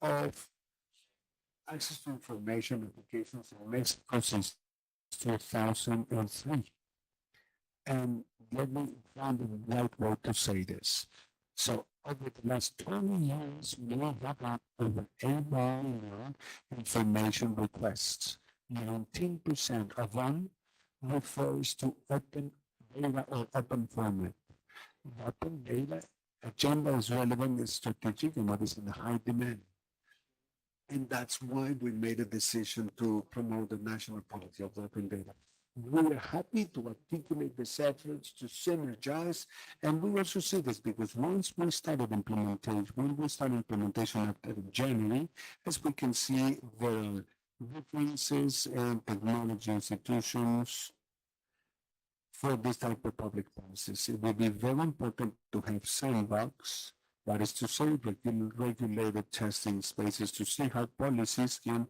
of access to information applications in Mexico since 2003. And let me find the right way to say this. So over the last 20 years, we have had over 8 million information requests. 19% of them refers to open data or open format. Open data agenda is relevant and strategic and what is in high demand. And that's why we made a decision to promote the national policy of open data. We are happy to articulate these efforts to synergize, and we also see this because once we started implementation after January, as we can see, there are differences in technology institutions for this type of public policies. It will be very important to have sandbox, that is to say, regulated testing spaces to see how policies can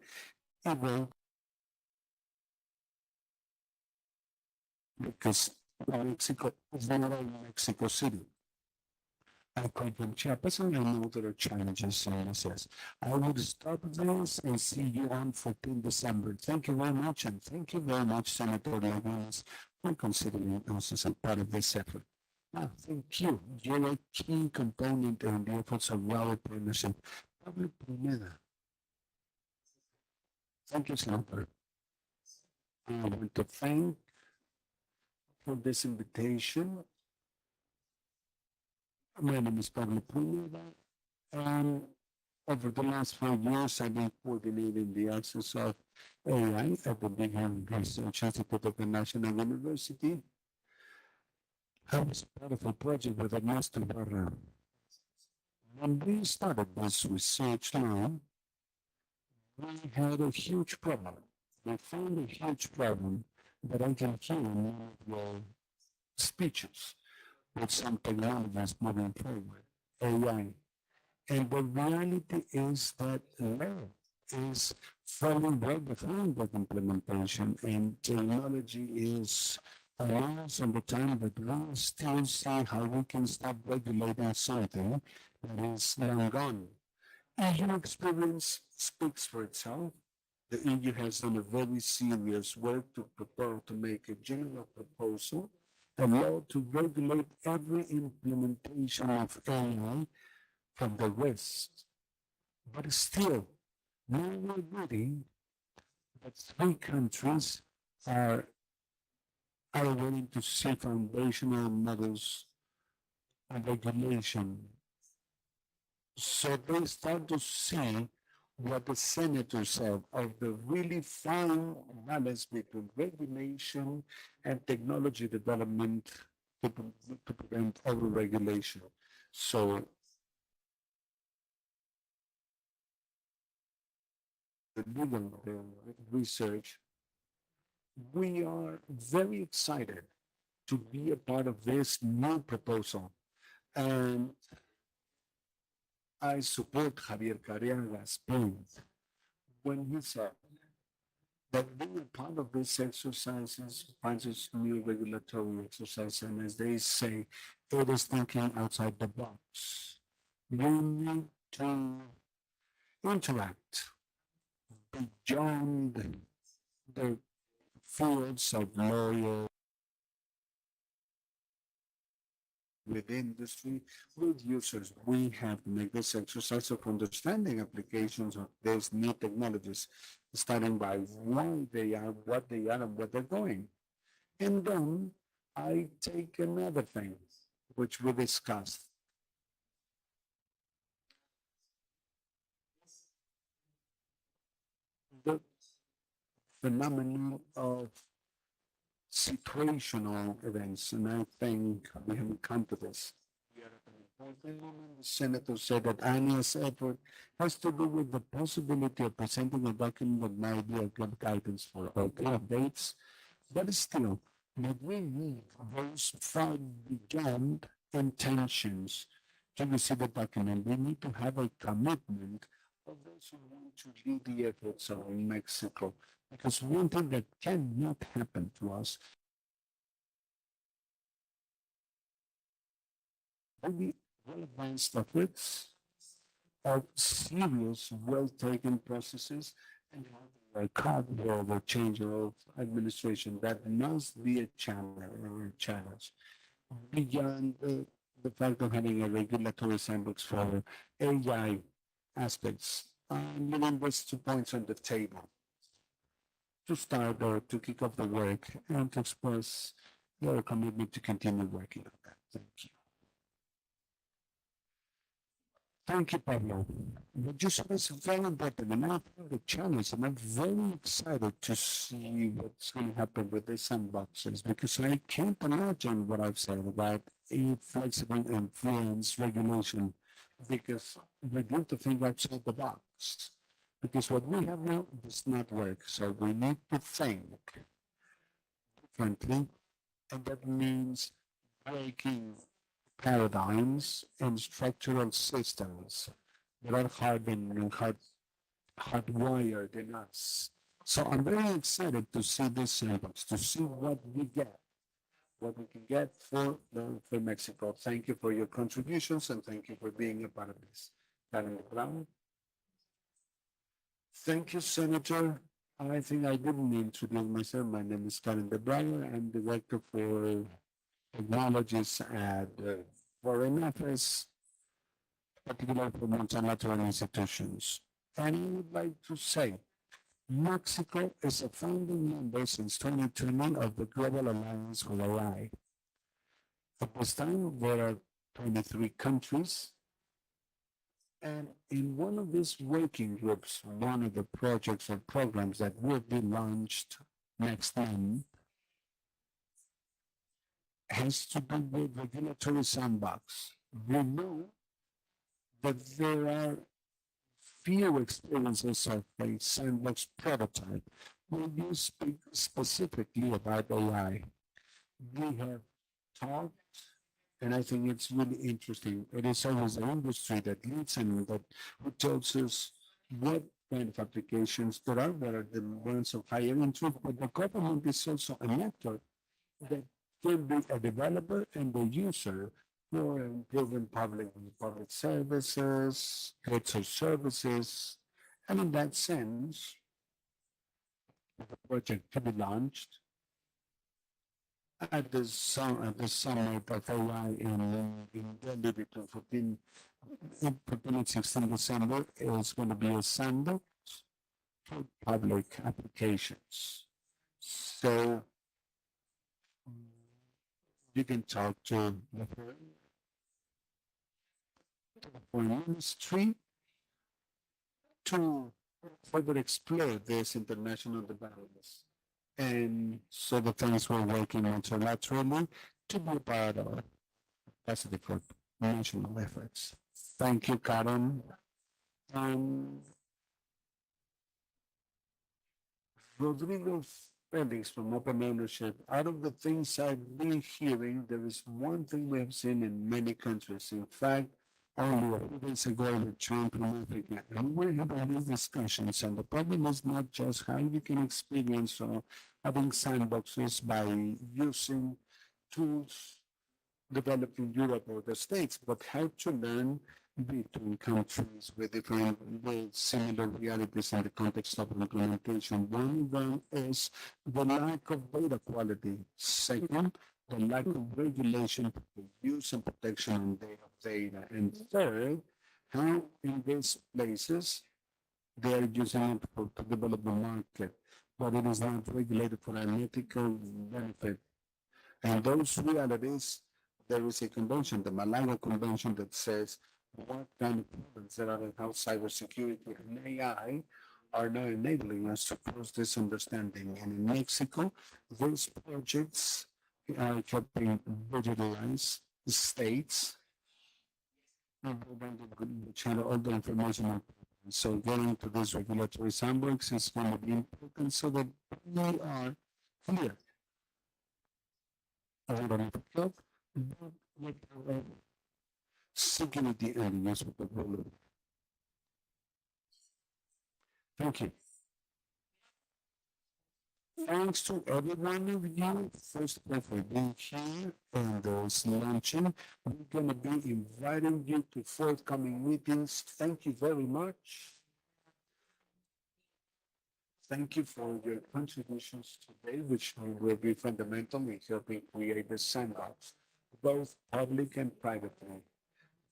evolve. Because Mexico is not a Mexico City. I come from Chiapas and I know there are challenges in this. I would stop this and see you on 14 December. Thank you very much, and thank you very much, Senator Lagunes, for considering us as a part of this effort. Now, thank you. You're a key component in the efforts of our partnership. Public Primera. Thank you, Senator. I want to thank for this invitation. My name is Pablo Pruneda, and over the last 5 years, I've been coordinating the access of AI at the Big Hand Research Institute of the National University. I was part of a project with Ernesto Barra. When we started this research line, we had a huge problem. We found a huge problem that I can hear in your speeches with some technologies moving forward, AI. And the reality is that law is falling well behind that implementation, and technology is allows on the time that we still see how we can start regulating something that is long gone. EU experience speaks for itself. The EU has done a very serious work to prepare to make a general proposal, a law to regulate every implementation of AI from the West. But still, now we're reading that 3 countries are willing to see foundational models of regulation. So they start to see what the senator said of the really fine balance between regulation and technology development to prevent overregulation. So the legal research, we are very excited to be a part of this new proposal. And I support Javier Carriaga's point when he said that being a part of this exercises finds us new regulatory exercise, and as they say, it is thinking outside the box. We need to interact beyond the fields of lawyers with industry, with users. We have to make this exercise of understanding applications of these new technologies, starting by why they are, what they are, and what they're going. And then I take another thing, which we discussed. The phenomenon of situational events, and I think we have come to this. We are at an important moment. The senator said that Anya's effort has to do with the possibility of presenting a document that might be a good guidance for okay updates, but still, but we need those far beyond intentions to receive a document. We need to have a commitment of those who want to lead the efforts of Mexico. Because one thing that cannot happen to us, really well-advanced efforts of serious, well-taken processes and a the change of administration that must be a challenge beyond the fact of having a regulatory sandbox for AI aspects. I'm going to invest 2 points on the table to start or to kick off the work and to express your commitment to continue working on that. Thank you. Thank you, Pablo. What you said is very important, and I think the challenge, and I'm very excited to see what's going to happen with the sandboxes, because I can't imagine what I've said about a flexible influence regulation, because we need to think outside the box. Because what we have now does not work, so we need to think differently, and that means breaking paradigms and structural systems that are hardened and hardwired in us. So I'm very excited to see this sandbox, to see what we get, what we can get for Mexico. Thank you for your contributions and thank you for being a part of this. Karen Brown. Thank you, Senator. I think I didn't introduce myself. My name is Karen De Breyer. I'm Director for Technologies at Foreign Affairs, particularly for multilateral institutions. And I would like to say, Mexico is a founding member since 2020 of the Global Alliance for AI. At this time, there are 23 countries. And in one of these working groups, one of the projects or programs that will be launched next month has to do with regulatory sandbox. We know that there are few experiences of a sandbox prototype when you speak specifically about AI. We have talked, and I think it's really interesting. It is always the industry that leads and that who tells us what kind of applications there are, what are the ones of higher interest, but the government is also an actor that can be a developer and a user for improving public services, goods or services. And in that sense, the project to be launched at the summit of AI in Delhi between 14 and 16 December is going to be a sandbox for public applications. So you can talk to the foreign ministry to further explore this international developments. And so the things we're working multilaterally to be part of positive for national efforts. Thank you, Karen. Rodrigo Felix from Open Ownership. Out of the things I've been hearing, there is one thing we have seen in many countries. In fact, only a few days ago, I returned from Africa, and we're having these discussions. And the problem is not just how you can experience having sandboxes by using tools developed in Europe or the States, but how to learn between countries with different, with similar realities in the context of implementation. One of them is the lack of data quality. Second, the lack of regulation for the use and protection of data. And third, how in these places they are using it to develop the market, but it is not regulated for an ethical benefit. And those realities, there is a convention, the Malaga Convention, that says what kind of problems there are and how cybersecurity and AI are now enabling us to cross this understanding. And in Mexico, these projects are helping digitalize states which had all the information on. So getting to this regulatory sandbox is going to be important so that we are clear. Security and use of the rule. Thank you. Thanks to every one of you, first of all, for being here and those launching. We're going to be inviting you to forthcoming meetings. Thank you very much. Thank you for your contributions today, which will be fundamental in helping create the sandbox, both public and privately,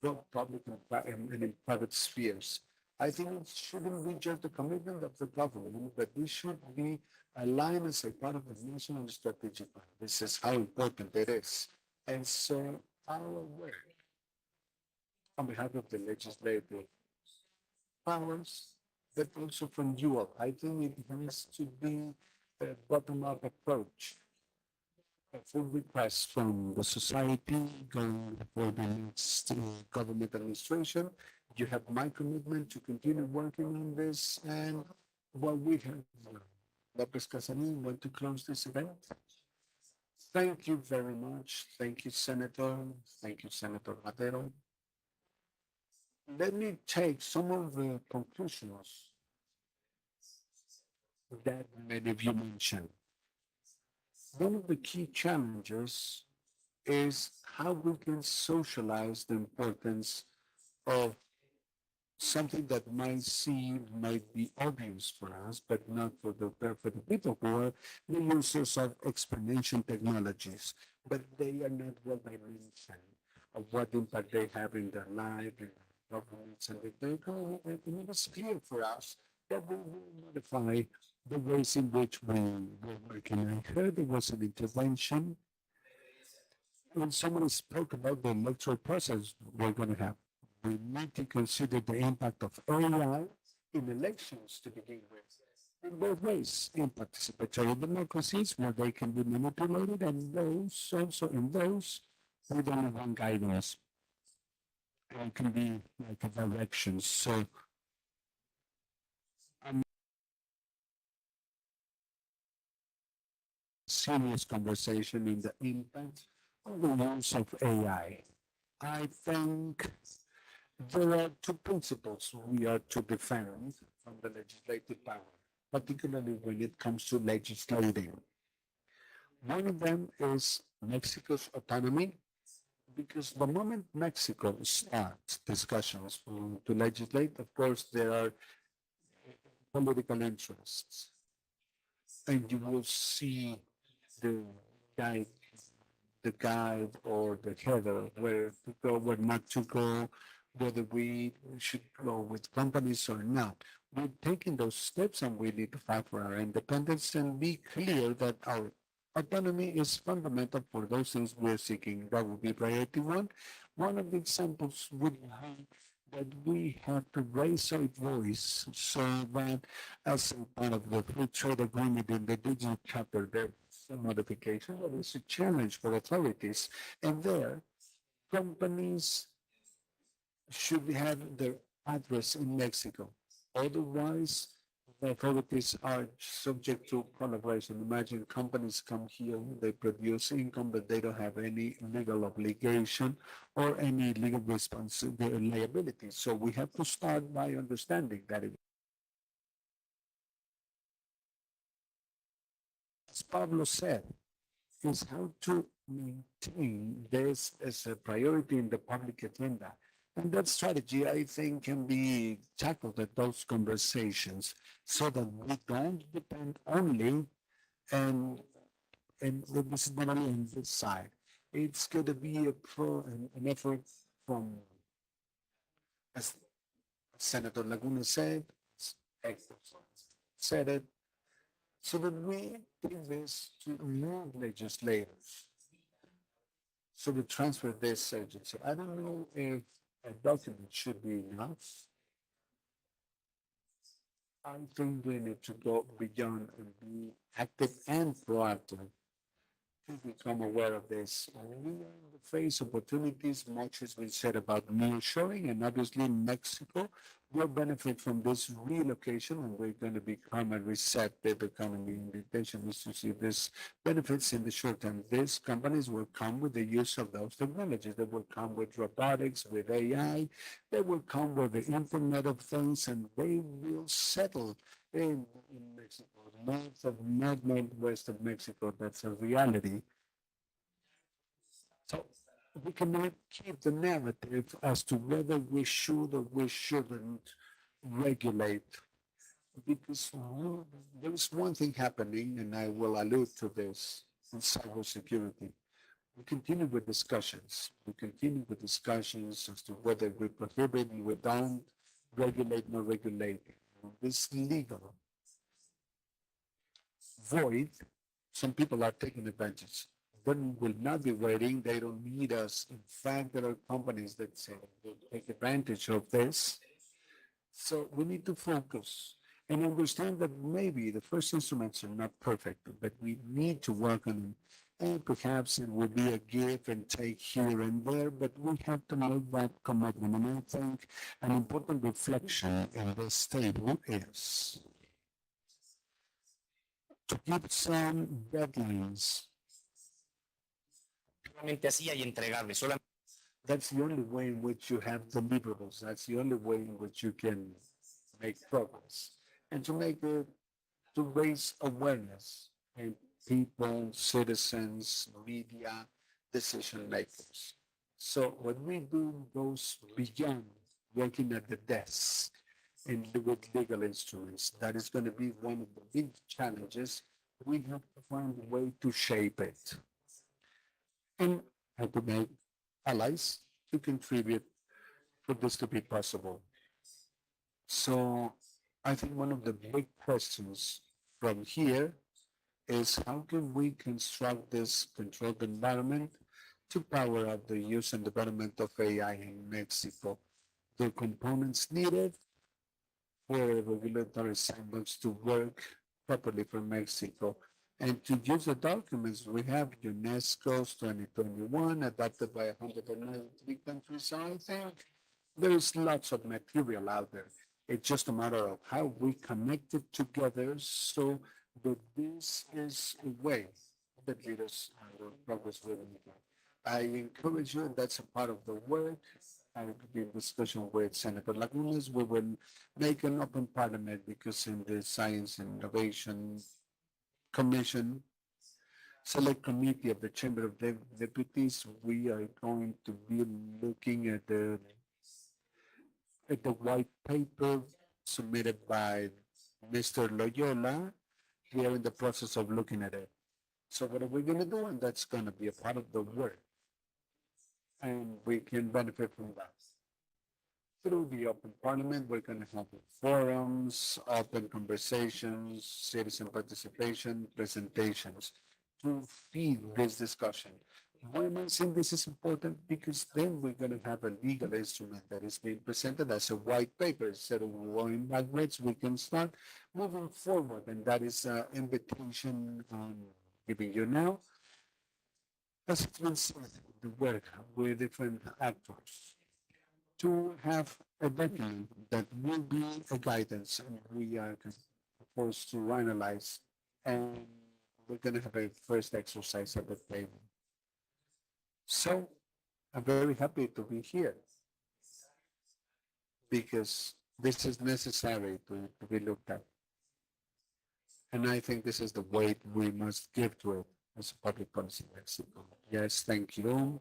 both public and in private spheres. I think it shouldn't be just the commitment of the government, but we should be aligned as a part of the national strategic plan. This is how important it is. And so our work on behalf of the legislative powers, but also from you all. I think it has to be a bottom-up approach. A full request from the society going for the next government administration. You have my commitment to continue working on this, and what we have, Lopez Casanin, want to close this event. Thank you very much. Thank you, Senator. Thank you, Senator Madero. Let me take some of the conclusions that many of you mentioned. One of the key challenges is how we can socialize the importance of something that might be obvious for us, but not for the people who are the users of exponential technologies, but they are not well dimensioned of what impact they have in their life, in their governments, and the economy. And it is clear for us that we will modify the ways in which we were working. I heard there was an intervention when someone spoke about the electoral process we're going to have. We need to consider the impact of AI in elections to begin with. In both ways, in participatory democracies where they can be manipulated, and those also in those we don't have one guidance. It can be like a direction. So serious conversation in the impact of the use of AI. I think there are two principles we are to defend from the legislative power, particularly when it comes to legislating. One of them is Mexico's autonomy, because the moment Mexico starts discussions to legislate, of course, there are political interests. And you will see the guide or the header where to go, where not to go, whether we should go with companies or not. We're taking those steps and we need to fight for our independence and be clear that our autonomy is fundamental for those things we're seeking. That would be priority one. One of the examples would be that we have to raise our voice so that as a part of the free trade agreement in the digital chapter, there's a modification that is a challenge for authorities. And there, companies should have their address in Mexico. Otherwise, the authorities are subject to collaboration. Imagine companies come here, they produce income, but they don't have any legal obligation or any legal liability. So we have to start by understanding that as Pablo said, is how to maintain this as a priority in the public agenda. And that strategy, I think, can be tackled at those conversations so that we don't depend only and this is not only on this side. It's going to be an effort from, as Senator Laguna said, said it, so that we bring this to more legislators. So we transfer this agency. I don't know if a document should be enough. I think we need to go beyond and be active and proactive to become aware of this. We are in the face of opportunities. Much has been said about nearshoring, and obviously Mexico will benefit from this relocation, and we're going to become a receptive economy. The intention is to see this benefits in the short term. These companies will come with the use of those technologies. They will come with robotics, with AI. They will come with the Internet of Things, and they will settle in Mexico, northwest of Mexico. That's a reality. So we cannot keep the narrative as to whether we should or we shouldn't regulate, because there is one thing happening, and I will allude to this in cybersecurity. We continue with discussions. We continue with discussions as to whether we prohibit and we don't regulate, nor regulate. This legal void, some people are taking advantage. They will not be waiting. They don't need us. In fact, there are companies that say they'll take advantage of this. So we need to focus and understand that maybe the first instruments are not perfect, but we need to work on them. And perhaps it will be a give and take here and there, but we have to make that commitment. And I think an important reflection in this table is to give some deadlines. That's the only way in which you have deliverables. That's the only way in which you can make progress. And to make it, to raise awareness in people, citizens, media, decision makers. So what we do goes beyond working at the desk and with legal instruments. That is going to be one of the big challenges. We have to find a way to shape it and have to make allies to contribute for this to be possible. So I think one of the big questions from here is how can we construct this controlled environment to power up the use and development of AI in Mexico? The components needed for a regulatory sandbox to work properly for Mexico. And to use the documents, we have UNESCO's 2021 adopted by 193 countries. So I think there's lots of material out there. It's just a matter of how we connect it together so that this is a way that leaders will progress with it. I encourage you, and that's a part of the work. I will be in discussion with Senator Lagunes. We will make an open parliament because in the Science and Innovation Commission, Select Committee of the Chamber of Deputies, we are going to be looking at the white paper submitted by Mr. Loyola. We are in the process of looking at it. So what are we going to do? And that's going to be a part of the work. And we can benefit from that. Through the open parliament, we're going to have forums, open conversations, citizen participation, presentations to feed this discussion. Why am I saying this is important? Because then we're going to have a legal instrument that is being presented as a white paper. Instead of going backwards, we can start moving forward. And that is an invitation I'm giving you now. As it's been said, the work with different actors to have a document that will be a guidance, and we are forced to analyze, and we're going to have a first exercise at the table. So I'm very happy to be here because this is necessary to be looked at. And I think this is the weight we must give to it as a public policy in Mexico. Yes, thank you.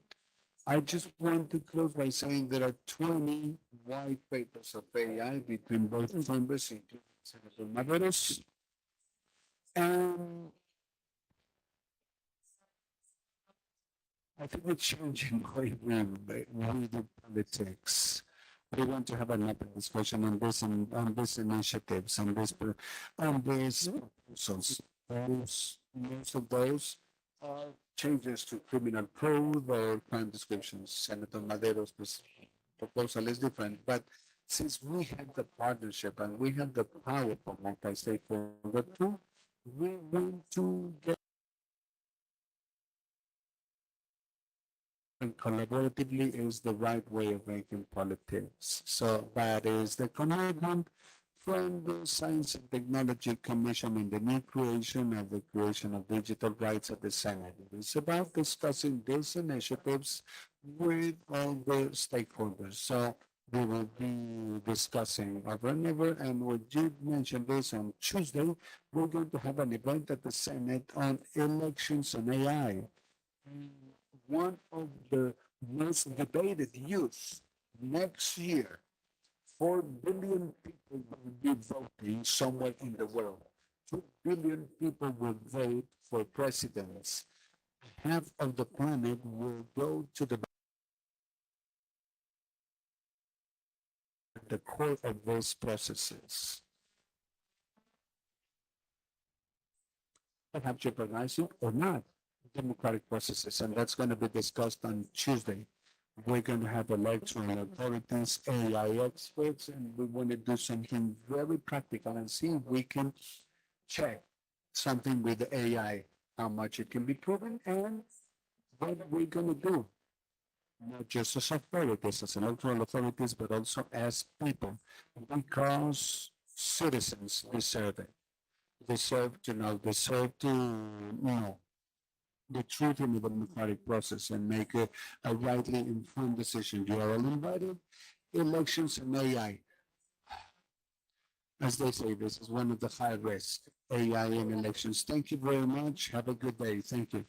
I just want to close by saying there are 20 white papers of AI between both chambers, including Senator Madero's. And I think we're changing the way we do politics. We want to have an open discussion on this and on these initiatives, on these proposals. Most of those are changes to criminal code or crime descriptions. Senator Madero's proposal is different, but since we have the partnership and we have the power for multi-stakeholder too, we want to get and collaboratively is the right way of making politics. So that is the commitment from the Science and Technology Commission in the new creation of digital rights at the Senate. It's about discussing these initiatives with all the stakeholders. So we will be discussing over and over, and what you mentioned this on Tuesday, we're going to have an event at the Senate on elections and AI. One of the most debated youths next year, 4 billion people will be voting somewhere in the world. 2 billion people will vote for presidents. Half of the planet will go to the core of those processes. Perhaps jeopardizing or not democratic processes, and that's going to be discussed on Tuesday. We're going to have electoral authorities, AI experts, and we want to do something very practical and see if we can check something with the AI, how much it can be proven, and what we're going to do, not just as authorities, as electoral authorities, but also as people, because citizens deserve it. Deserve to know, deserve to know the truth in the democratic process and make a rightly informed decision. You are all invited. Elections and AI. As they say, this is one of the high risk AI in elections. Thank you very much. Have a good day. Thank you.